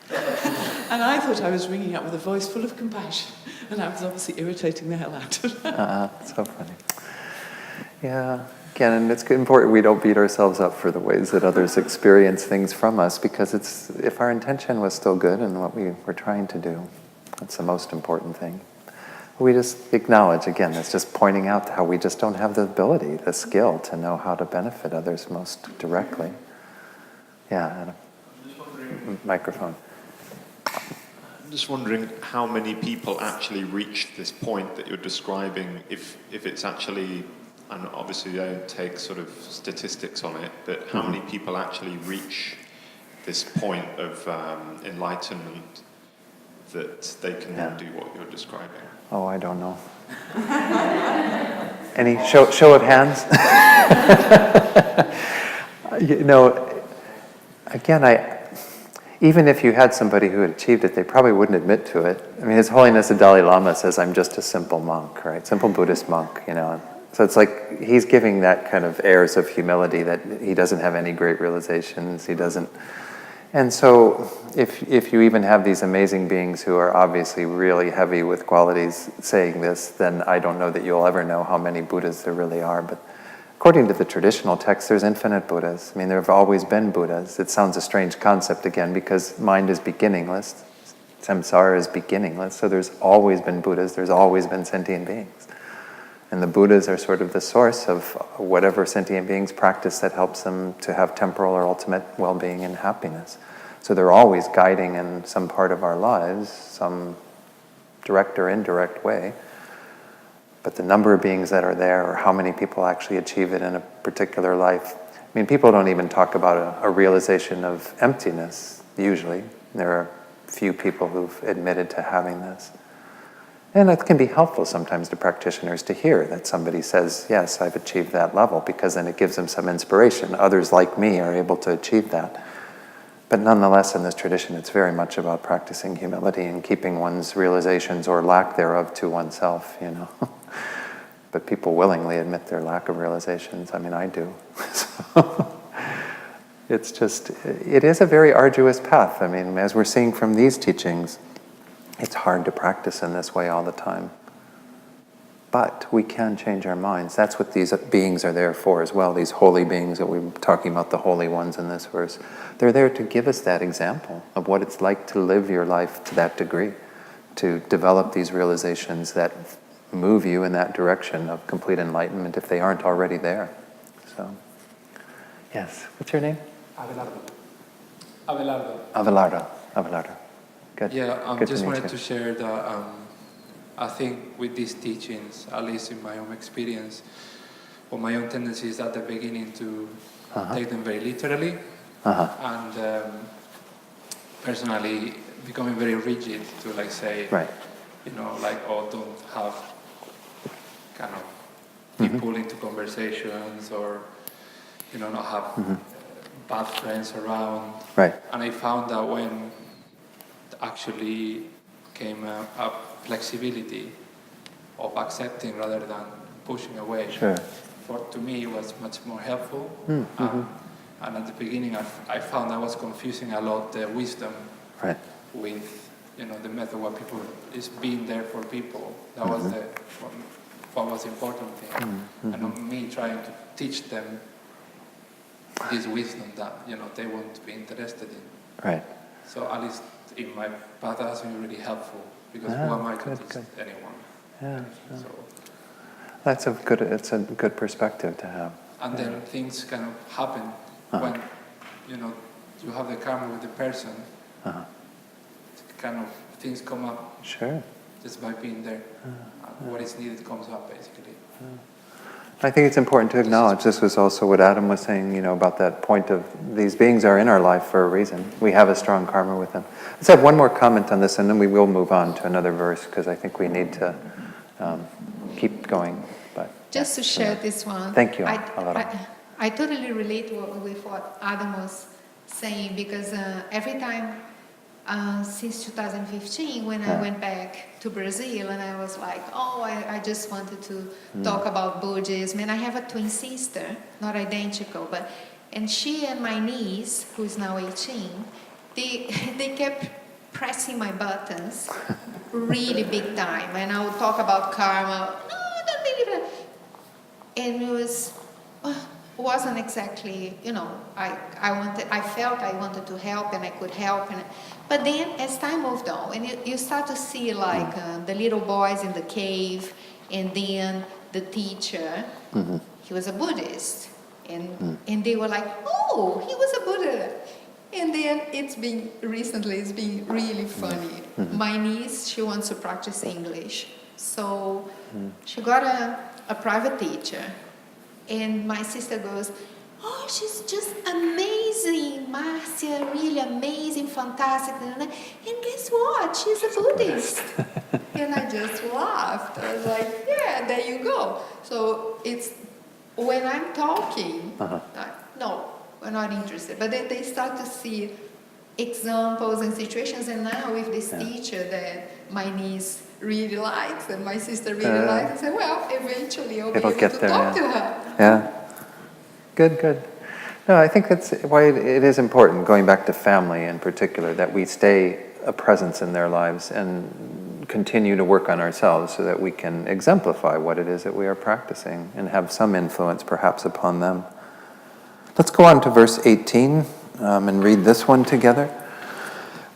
And I thought I was ringing up with a voice full of compassion, and I was obviously irritating the hell out of her. So funny. Yeah, again, and it's important we don't beat ourselves up for the ways that others experience things from us, because if our intention was still good and what we were trying to do, that's the most important thing. We just acknowledge, again, it's just pointing out how we just don't have the ability, the skill to know how to benefit others most directly. Yeah, Adam. Microphone. I'm just wondering how many people actually reach this point that you're describing, if it's actually, and obviously you don't take sort of statistics on it, but how many people actually reach this point of enlightenment that they can then do what you're describing? Oh, I don't know. Any show of hands? Again, even if you had somebody who had achieved it, they probably wouldn't admit to it. I mean, His Holiness the Dalai Lama says, "I'm just a simple monk," right? Simple Buddhist monk, So it's like he's giving that kind of airs of humility that he doesn't have any great realizations. He doesn't. And so if you even have these amazing beings who are obviously really heavy with qualities saying this, then I don't know that you'll ever know how many Buddhas there really are. But according to the traditional text, there's infinite Buddhas. I mean, there have always been Buddhas. It sounds a strange concept again because mind is beginningless. Samsara is beginningless. So there's always been Buddhas. There's always been sentient beings. And the Buddhas are sort of the source of whatever sentient beings practice that helps them to have temporal or ultimate well-being and happiness. So they're always guiding in some part of our lives, some direct or indirect way. But the number of beings that are there, or how many people actually achieve it in a particular life. I mean, people don't even talk about a realization of emptiness, usually. There are few people who've admitted to having this. And it can be helpful sometimes to practitioners to hear that somebody says, yes, I've achieved that level, because then it gives them some inspiration. Others like me are able to achieve that. But nonetheless, in this tradition, it's very much about practicing humility and keeping one's realizations or lack thereof to oneself, you know. But people willingly admit their lack of realizations. I mean, I do. So it's just, it is a very arduous path. I mean, as we're seeing from these teachings, it's hard to practice in this way all the time. But we can change our minds. That's what these beings are there for as well, these holy beings that we're talking about, the holy ones in this verse. They're there to give us that example of what it's like to live your life to that degree, to develop these realizations that move you in that direction of complete enlightenment if they aren't already there. So, yes. What's your name? Abelardo. Good. Yeah, Good just meet wanted you. to share that I think with these teachings, at least in my own experience, or my own tendency is at the beginning to take them very literally, and personally becoming very rigid to like say, Right. you know, like, oh, don't have kind of people into conversations, or, you know, not have bad friends around. Right. And I found that when actually came a flexibility of accepting rather than pushing away. Sure. To me, it was much more helpful. And at the beginning, I found I was confusing a lot the wisdom Right. with, you know, the method where people is being there for people. That was what was important thing, and not me trying to teach them this wisdom that, you know, they won't be interested in. Right. So at least in my path, that has been really helpful, because who am I to teach anyone? Yeah. So, It's a good perspective to have. and then things kind of happen when, you know, you have the karma with the person. Kind of things come up Sure. just by being there. What is needed comes up, basically. I think it's important to acknowledge, this was also what Adam was saying, you know, about that point of these beings are in our life for a reason. We have a strong karma with them. Let's have one more comment on this, and then we will move on to another verse, because I think we need to keep going. But just to share this one. Thank you. I totally relate with what Adam was saying, because every time since 2015, when I went back to Brazil, and I was like, oh, I just wanted to talk about Buddhism. And I have a twin sister, not identical, and she and my niece, who is now 18, they kept pressing my buttons really big time. And I would talk about karma. No, don't think of it. And it wasn't exactly, you know, I felt I wanted to help, and I could help, but then as time moved on, and you start to see like the little boys in the cave, and then the teacher, he was a Buddhist, and they were like, oh, he was a Buddha. And then it's been really funny. My niece, she wants to practice English, so she got a private teacher. And my sister goes, oh, she's just amazing, Marcia, really amazing, fantastic. And guess what? She's a Buddhist. And I just laughed. I was like, yeah, there you go. So it's, when I'm talking, no, we're not interested. But then they start to see examples and situations. And now with this teacher that my niece really likes, and my sister really likes, I say, well, eventually I'll be able to talk to her. Yeah. Good. No, I think that's why it is important, going back to family in particular, that we stay a presence in their lives and continue to work on ourselves so that we can exemplify what it is that we are practicing and have some influence perhaps upon them. Let's go on to verse 18 and read this one together.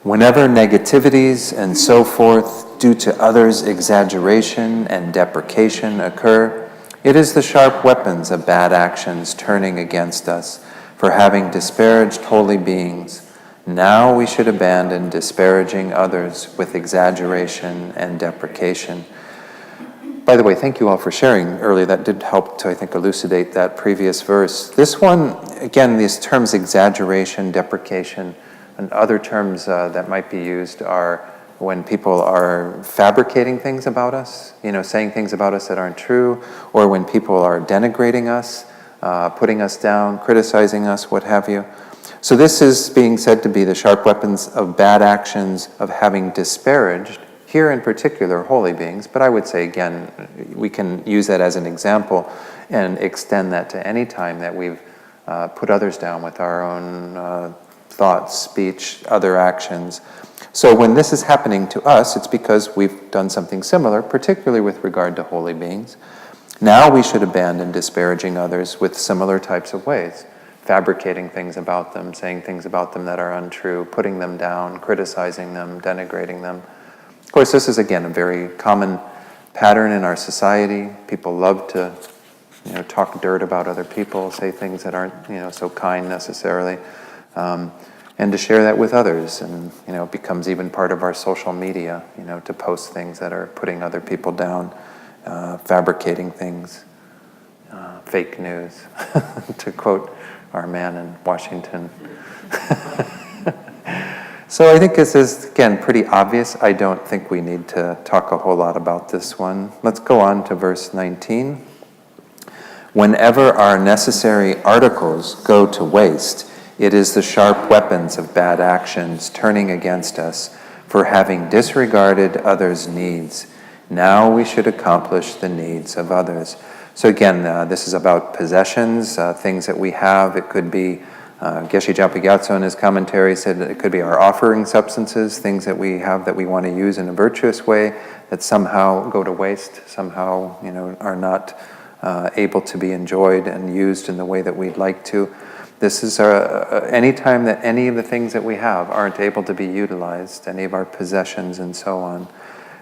Whenever negativities and so forth, due to others' exaggeration and deprecation occur, it is the sharp weapons of bad actions turning against us for having disparaged holy beings. Now we should abandon disparaging others with exaggeration and deprecation. By the way, thank you all for sharing earlier. That did help to, I think, elucidate that previous verse. This one, again, these terms exaggeration, deprecation, and other terms that might be used are when people are fabricating things about us, saying things about us that aren't true, or when people are denigrating us, putting us down, criticizing us, what have you. So this is being said to be the sharp weapons of bad actions of having disparaged, here in particular, holy beings. But I would say, again, we can use that as an example and extend that to any time that we've put others down with our own thoughts, speech, other actions. So when this is happening to us, it's because we've done something similar, particularly with regard to holy beings. Now we should abandon disparaging others with similar types of ways. Fabricating things about them, saying things about them that are untrue, putting them down, criticizing them, denigrating them. Of course, this is, again, a very common pattern in our society. People love to, talk dirt about other people, say things that aren't, so kind necessarily, and to share that with others. And, it becomes even part of our social media, to post things that are putting other people down, fabricating things, fake news, to quote our man in Washington. So I think this is, again, pretty obvious. I don't think we need to talk a whole lot about this one. Let's go on to verse 19. Whenever our necessary articles go to waste, it is the sharp weapons of bad actions turning against us for having disregarded others' needs. Now we should accomplish the needs of others. So again, this is about possessions, things that we have. It could be, Geshe Japa Gyatso in his commentary said that it could be our offering substances, things that we have that we want to use in a virtuous way that somehow go to waste, somehow are not able to be enjoyed and used in the way that we'd like to. This is any time that any of the things that we have aren't able to be utilized, any of our possessions and so on.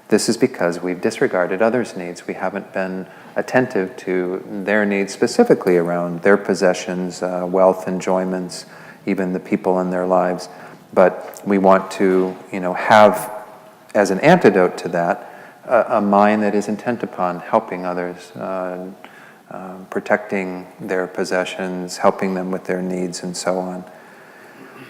This is because we've disregarded others' needs. We haven't been attentive to their needs, specifically around their possessions, wealth, enjoyments, even the people in their lives. But we want to, have, as an antidote to that, a mind that is intent upon helping others, protecting their possessions, helping them with their needs, and so on.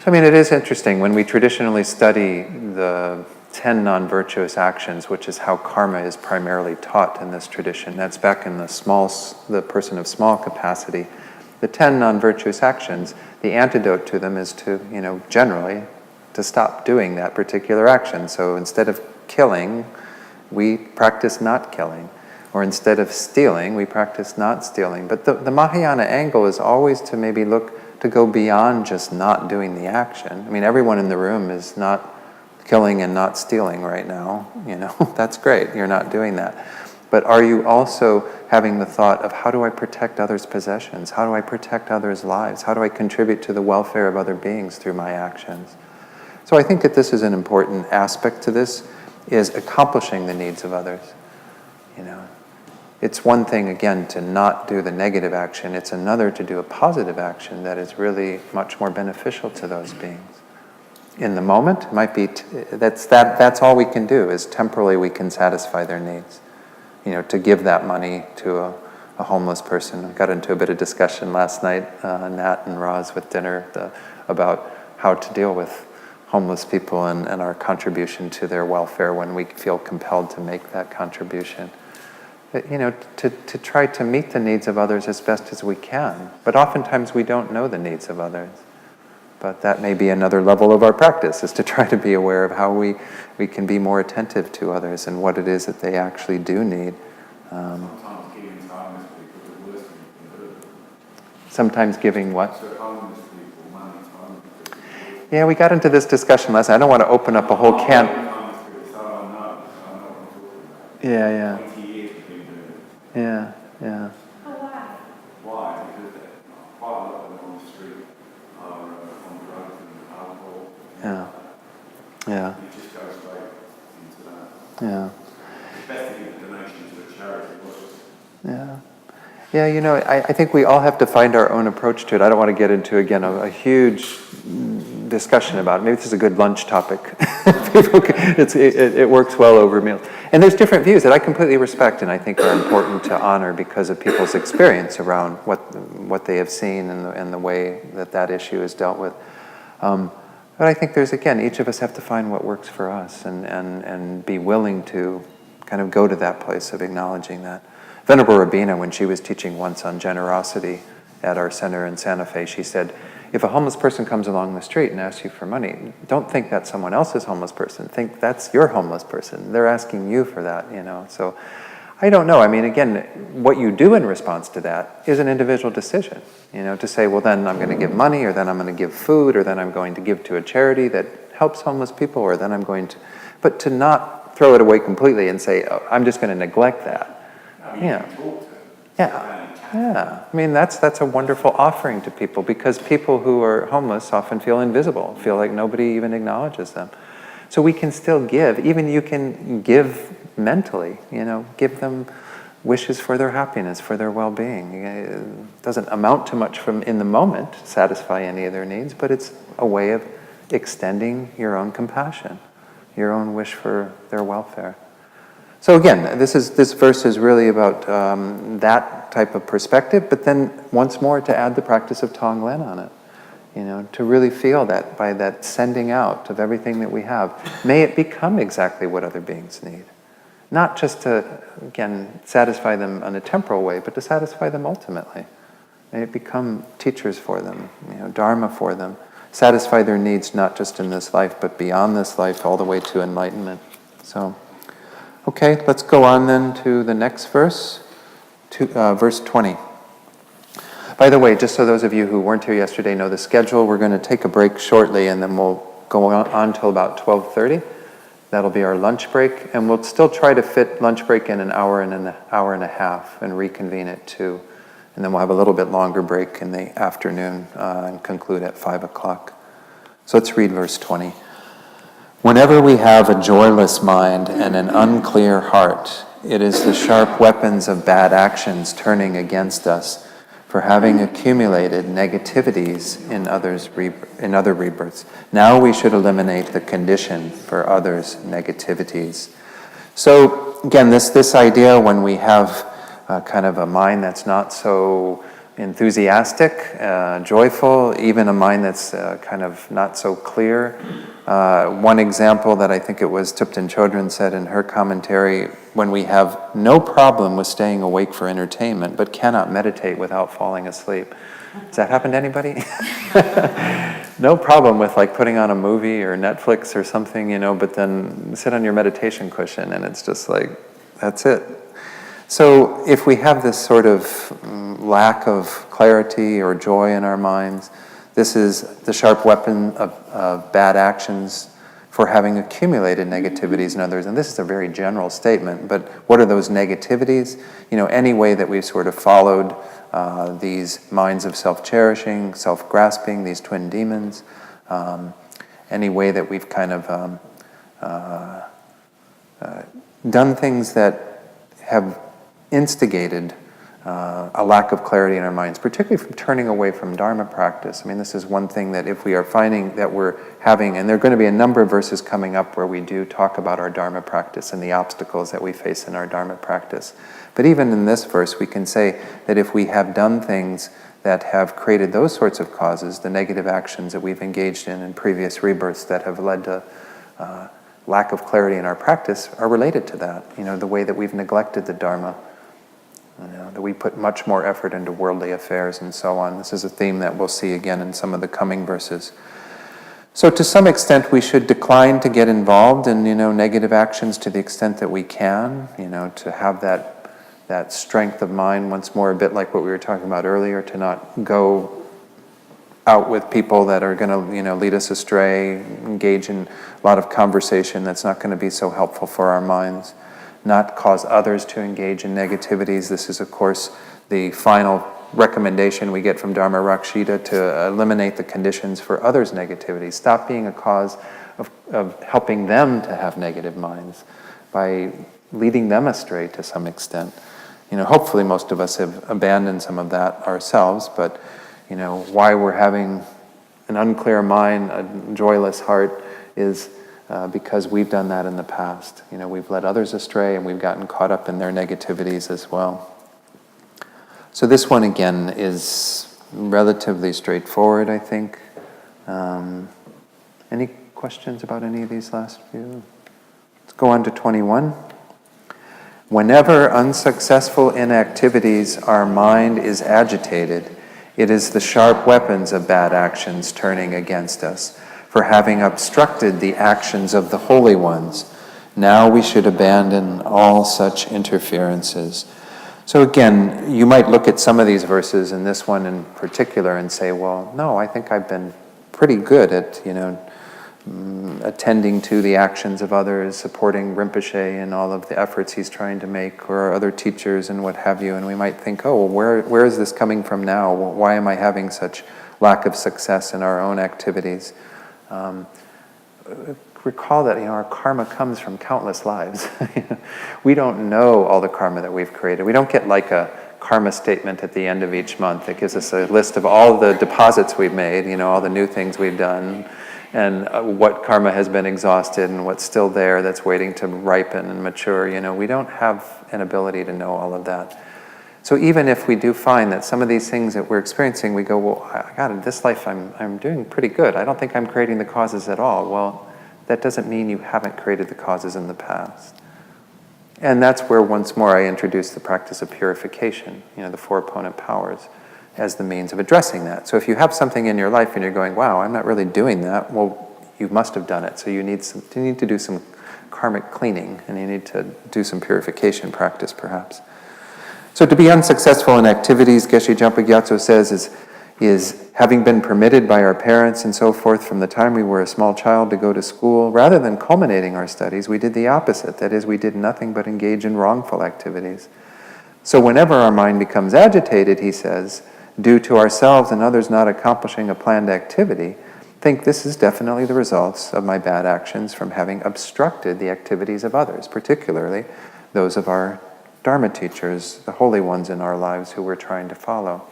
So, it is interesting. When we traditionally study the 10 non-virtuous actions, which is how karma is primarily taught in this tradition. That's back in the person of small capacity. The 10 non-virtuous actions, the antidote to them is to, generally, to stop doing that particular action. So instead of killing, we practice not killing. Or instead of stealing, we practice not stealing. But the Mahayana angle is always to maybe look to go beyond just not doing the action. Everyone in the room is not killing and not stealing right now, that's great, you're not doing that. But are you also having the thought of how do I protect others' possessions? How do I protect others' lives? How do I contribute to the welfare of other beings through my actions? So I think that this is an important aspect to this, is accomplishing the needs of others. It's one thing, again, to not do the negative action. It's another to do a positive action that is really much more beneficial to those beings. In the moment, it might be that's all we can do, is temporarily we can satisfy their needs. To give that money to a homeless person. I got into a bit of discussion last night, Nat and Roz with dinner, about how to deal with homeless people and our contribution to their welfare when we feel compelled to make that contribution. To try to meet the needs of others as best as we can. But oftentimes we don't know the needs of others. But that may be another level of our practice, is to try to be aware of how we can be more attentive to others and what it is that they actually do need. Sometimes giving kindness to people is the worst thing you can do. Sometimes giving what? So homeless people, money to homeless people. Yeah, we got into this discussion last night. I don't want to open up a whole can. Yeah. 20 years we've been doing it. Yeah. Why? Because quite a lot of them on the street are on drugs and alcohol. Yeah. You just go straight into that. Yeah. It's best to give a donation to a charity. Yeah, I think we all have to find our own approach to it. I don't want to get into, again, a huge discussion about it. Maybe this is a good lunch topic. It works well over meals. And there's different views that I completely respect and I think are important to honor because of people's experience around what they have seen and the way that issue is dealt with. But I think there's, again, each of us have to find what works for us and be willing to kind of go to that place of acknowledging that. Venerable Rabina, when she was teaching once on generosity at our center in Santa Fe, she said, if a homeless person comes along the street and asks you for money, don't think that's someone else's homeless person. Think that's your homeless person. They're asking you for that, So I don't know. I mean, again, what you do in response to that is an individual decision, to say, well, then I'm going to give money, or then I'm going to give food, or then I'm going to give to a charity that helps homeless people, or then I'm going to... But to not throw it away completely and say, oh, I'm just going to neglect that. Yeah. I mean, that's a wonderful offering to people, because people who are homeless often feel invisible, feel like nobody even acknowledges them. So we can still give. Even you can give mentally, give them wishes for their happiness, for their well-being. It doesn't amount to much in the moment, satisfy any of their needs, but it's a way of extending your own compassion, your own wish for their welfare. So again, this verse is really about that type of perspective, but then once more to add the practice of Tonglen on it, to really feel that by that sending out of everything that we have, may it become exactly what other beings need. Not just to, again, satisfy them in a temporal way, but to satisfy them ultimately. May it become teachers for them, dharma for them, satisfy their needs not just in this life, but beyond this life, all the way to enlightenment. So, okay, let's go on then to the next verse, verse 20. By the way, just so those of you who weren't here yesterday know the schedule, we're going to take a break shortly, and then we'll go on till about 12:30. That'll be our lunch break, and we'll still try to fit lunch break in an hour and a half and reconvene at 2. And then we'll have a little bit longer break in the afternoon and conclude at 5 o'clock. So let's read verse 20. Whenever we have a joyless mind and an unclear heart, it is the sharp weapons of bad actions turning against us for having accumulated negativities in other rebirths. Now we should eliminate the condition for others' negativities. So again, this idea, when we have kind of a mind that's not so enthusiastic, joyful, even a mind that's kind of not so clear. One example that I think it was Thupten Chodron said in her commentary, when we have no problem with staying awake for entertainment, but cannot meditate without falling asleep. Does that happen to anybody? No problem with like putting on a movie or Netflix or something, but then sit on your meditation cushion and it's just like, that's it. So if we have this sort of lack of clarity or joy in our minds, this is the sharp weapon of bad actions for having accumulated negativities in others. And this is a very general statement, but what are those negativities? Any way that we've sort of followed these minds of self-cherishing, self-grasping, these twin demons, any way that we've kind of done things that have instigated a lack of clarity in our minds, particularly from turning away from Dharma practice. I mean, this is one thing that if we are finding that we're having, and there are going to be a number of verses coming up where we do talk about our Dharma practice and the obstacles that we face in our Dharma practice. But even in this verse, we can say that if we have done things that have created those sorts of causes, the negative actions that we've engaged in previous rebirths that have led to lack of clarity in our practice are related to that. The way that we've neglected the Dharma, that we put much more effort into worldly affairs and so on. This is a theme that we'll see again in some of the coming verses. So to some extent, we should decline to get involved in, negative actions to the extent that we can, to have that strength of mind, once more, a bit like what we were talking about earlier, to not go out with people that are going to, lead us astray, engage in a lot of conversation that's not going to be so helpful for our minds. Not cause others to engage in negativities. This is, of course, the final recommendation we get from Dharma Rakshita, to eliminate the conditions for others' negativity. Stop being a cause of helping them to have negative minds by leading them astray to some extent. Hopefully most of us have abandoned some of that ourselves, but, why we're having an unclear mind, a joyless heart, is because we've done that in the past. We've led others astray and we've gotten caught up in their negativities as well. So this one again is relatively straightforward, I think. Any questions about any of these last few? Let's go on to 21. Whenever unsuccessful in activities our mind is agitated, it is the sharp weapons of bad actions turning against us, for having obstructed the actions of the holy ones. Now we should abandon all such interferences. So again, you might look at some of these verses, and this one in particular, and say, well, no, I think I've been pretty good at, attending to the actions of others, supporting Rinpoche in all of the efforts he's trying to make, or other teachers and what have you. And we might think, oh, well, where is this coming from now? Why am I having such lack of success in our own activities? Recall that our karma comes from countless lives. We don't know all the karma that we've created. We don't get like a karma statement at the end of each month that gives us a list of all the deposits we've made, all the new things we've done, and what karma has been exhausted and what's still there that's waiting to ripen and mature. We don't have an ability to know all of that. So even if we do find that some of these things that we're experiencing, we go, well, God, in this life I'm doing pretty good. I don't think I'm creating the causes at all. Well, that doesn't mean you haven't created the causes in the past. And that's where, once more, I introduce the practice of purification, the four opponent powers, as the means of addressing that. So if you have something in your life and you're going, wow, I'm not really doing that, well, you must have done it. So you need to do some karmic cleaning, and you need to do some purification practice, perhaps. So to be unsuccessful in activities, Geshe Jampa Gyatso says, is having been permitted by our parents and so forth from the time we were a small child to go to school, rather than culminating our studies, we did the opposite. That is, we did nothing but engage in wrongful activities. So whenever our mind becomes agitated, he says, due to ourselves and others not accomplishing a planned activity, think this is definitely the results of my bad actions from having obstructed the activities of others, particularly those of our Dharma teachers, the holy ones in our lives who we're trying to follow.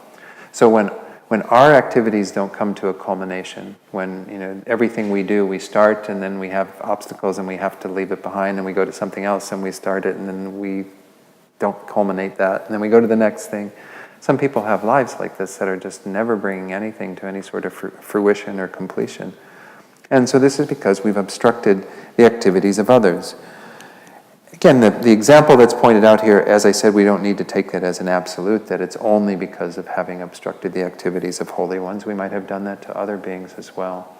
So when our activities don't come to a culmination, when everything we do, we start and then we have obstacles and we have to leave it behind and we go to something else and we start it and then we don't culminate that and then we go to the next thing. Some people have lives like this that are just never bringing anything to any sort of fruition or completion. And so this is because we've obstructed the activities of others. Again, the example that's pointed out here, as I said, we don't need to take that as an absolute, that it's only because of having obstructed the activities of holy ones. We might have done that to other beings as well.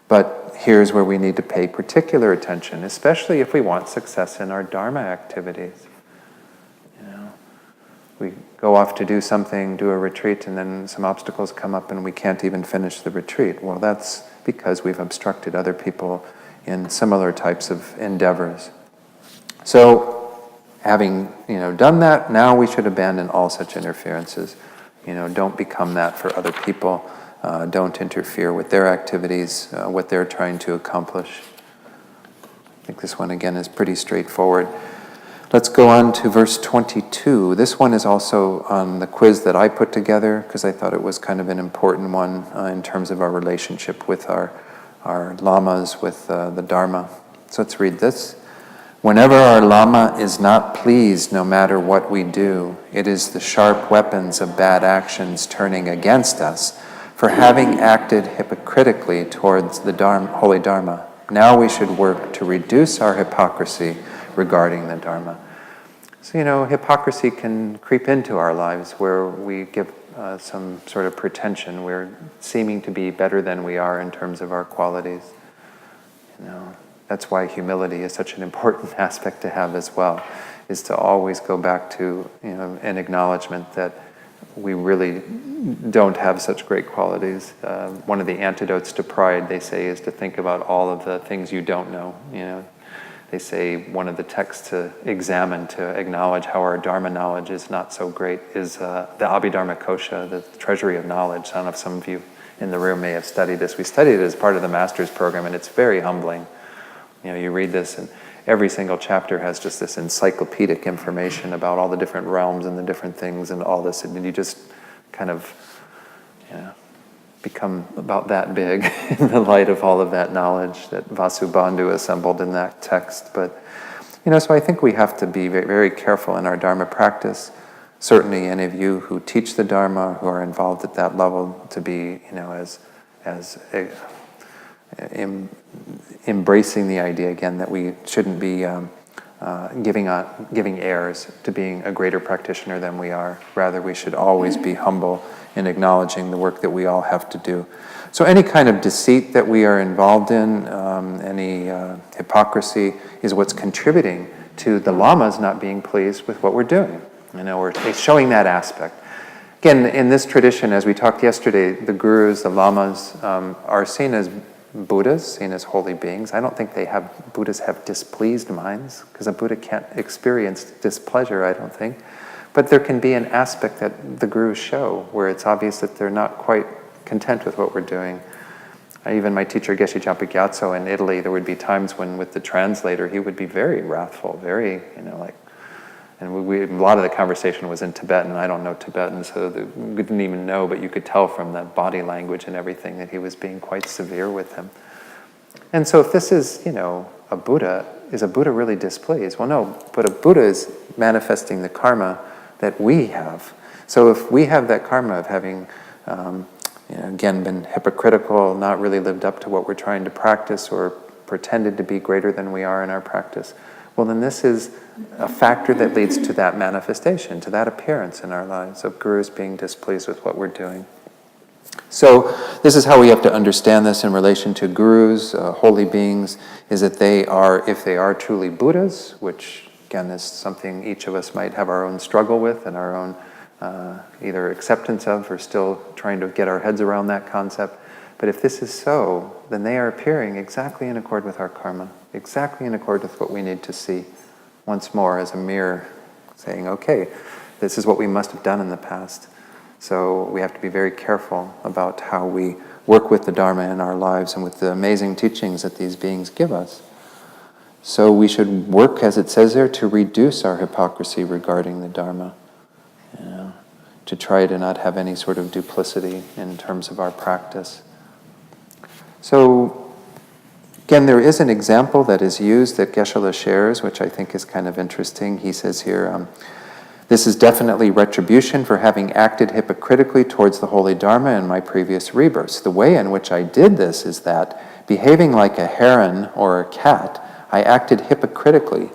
But here's where we need to pay particular attention, especially if we want success in our Dharma activities. We go off to do something, do a retreat, and then some obstacles come up and we can't even finish the retreat. Well, that's because we've obstructed other people in similar types of endeavors. So, having done that, now we should abandon all such interferences. Don't become that for other people. Don't interfere with their activities, what they're trying to accomplish. I think this one again is pretty straightforward. Let's go on to verse 22. This one is also on the quiz that I put together because I thought it was kind of an important one in terms of our relationship with our lamas, with the Dharma. So let's read this. Whenever our lama is not pleased, no matter what we do, it is the sharp weapons of bad actions turning against us for having acted hypocritically towards the holy Dharma. Now we should work to reduce our hypocrisy regarding the Dharma. So, hypocrisy can creep into our lives where we give some sort of pretension. We're seeming to be better than we are in terms of our qualities. That's why humility is such an important aspect to have as well, is to always go back to an acknowledgement that we really don't have such great qualities. One of the antidotes to pride, they say, is to think about all of the things you don't know. They say one of the texts to examine, to acknowledge how our Dharma knowledge is not so great, is the Abhidharma Kosha, the Treasury of Knowledge. I don't know if some of you in the room may have studied this. We studied it as part of the Master's program, and it's very humbling. You read this, and every single chapter has just this encyclopedic information about all the different realms and the different things and all this, and you just kind of become about that big in the light of all of that knowledge that Vasubandhu assembled in that text. But, so I think we have to be very, very careful in our Dharma practice. Certainly any of you who teach the Dharma, who are involved at that level, to be, as embracing the idea again that we shouldn't be giving airs to being a greater practitioner than we are. Rather, we should always be humble in acknowledging the work that we all have to do. So any kind of deceit that we are involved in, any hypocrisy, is what's contributing to the lamas not being pleased with what we're doing. We're showing that aspect. Again, in this tradition, as we talked yesterday, the gurus, the lamas, are seen as Buddhas, seen as holy beings. I don't think Buddhas have displeased minds, because a Buddha can't experience displeasure, I don't think. But there can be an aspect that the gurus show where it's obvious that they're not quite content with what we're doing. Even my teacher, Geshe Jampa Gyatso in Italy, there would be times when with the translator, he would be very wrathful, very, and a lot of the conversation was in Tibetan. I don't know Tibetan, so we didn't even know, but you could tell from the body language and everything that he was being quite severe with him. And so if this is, a Buddha, is a Buddha really displeased? Well, no, but a Buddha is manifesting the karma that we have. So if we have that karma of having, again, been hypocritical, not really lived up to what we're trying to practice, or pretended to be greater than we are in our practice, well, then this is a factor that leads to that manifestation, to that appearance in our lives of gurus being displeased with what we're doing. So this is how we have to understand this in relation to gurus, holy beings, is that they are, if they are truly Buddhas, which again is something each of us might have our own struggle with and our own either acceptance of, or still trying to get our heads around that concept. But if this is so, then they are appearing exactly in accord with our karma, exactly in accord with what we need to see once more as a mirror, saying, okay, this is what we must have done in the past. So we have to be very careful about how we work with the Dharma in our lives and with the amazing teachings that these beings give us. So we should work, as it says there, to reduce our hypocrisy regarding the Dharma, to try to not have any sort of duplicity in terms of our practice. So, again, there is an example that is used that Geshe-la shares, which I think is kind of interesting. He says here, this is definitely retribution for having acted hypocritically towards the Holy Dharma in my previous rebirths. The way in which I did this is that, behaving like a heron or a cat, I acted hypocritically,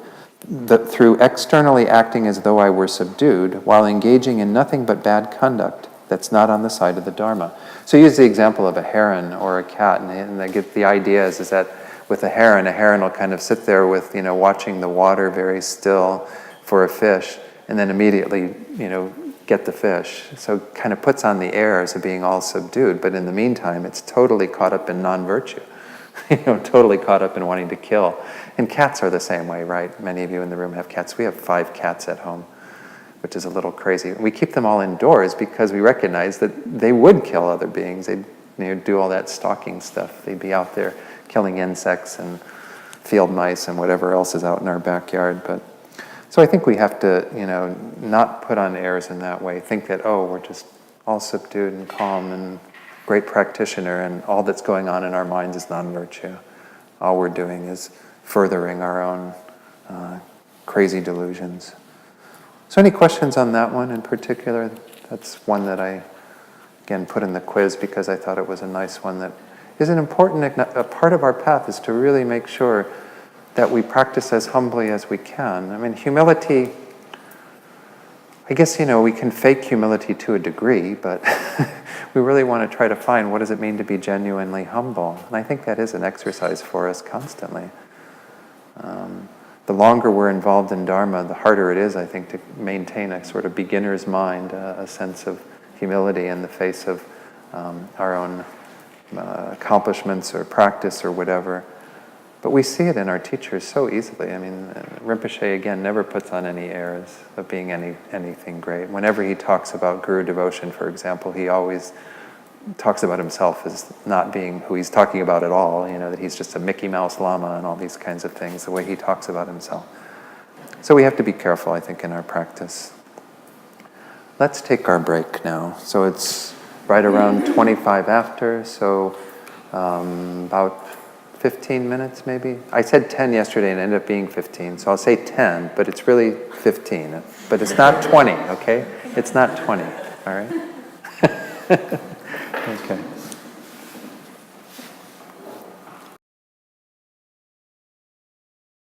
through externally acting as though I were subdued, while engaging in nothing but bad conduct that's not on the side of the Dharma. So use the example of a heron or a cat, and I get the idea is that with a heron will kind of sit there with, watching the water very still for a fish, and then immediately, get the fish. So it kind of puts on the airs of being all subdued, but in the meantime, it's totally caught up in non-virtue, totally caught up in wanting to kill. And cats are the same way, right? Many of you in the room have cats. We have 5 cats at home, which is a little crazy. We keep them all indoors because we recognize that they would kill other beings. They'd do all that stalking stuff. They'd be out there killing insects and field mice and whatever else is out in our backyard. So I think we have to, not put on airs in that way. Think that, we're just all subdued and calm and great practitioner, and all that's going on in our minds is non-virtue. All we're doing is furthering our own crazy delusions. So any questions on that one in particular? That's one that I, again, put in the quiz because I thought it was a nice one that is an important a part of our path, is to really make sure that we practice as humbly as we can. I mean, humility, I guess, we can fake humility to a degree, but we really want to try to find what does it mean to be genuinely humble. And I think that is an exercise for us constantly. The longer we're involved in Dharma, the harder it is, I think, to maintain a sort of beginner's mind, a sense of humility in the face of our own accomplishments or practice or whatever. But we see it in our teachers so easily. I mean, Rinpoche, again, never puts on any airs of being anything great. Whenever he talks about guru devotion, for example, he always talks about himself as not being who he's talking about at all, that he's just a Mickey Mouse Lama and all these kinds of things, the way he talks about himself. So we have to be careful, I think, in our practice. Let's take our break now. So it's right around 25 after, so about 15 minutes maybe. I said 10 yesterday and it ended up being 15, so I'll say 10, but it's really 15. But it's not 20, okay? It's not 20, all right? Okay.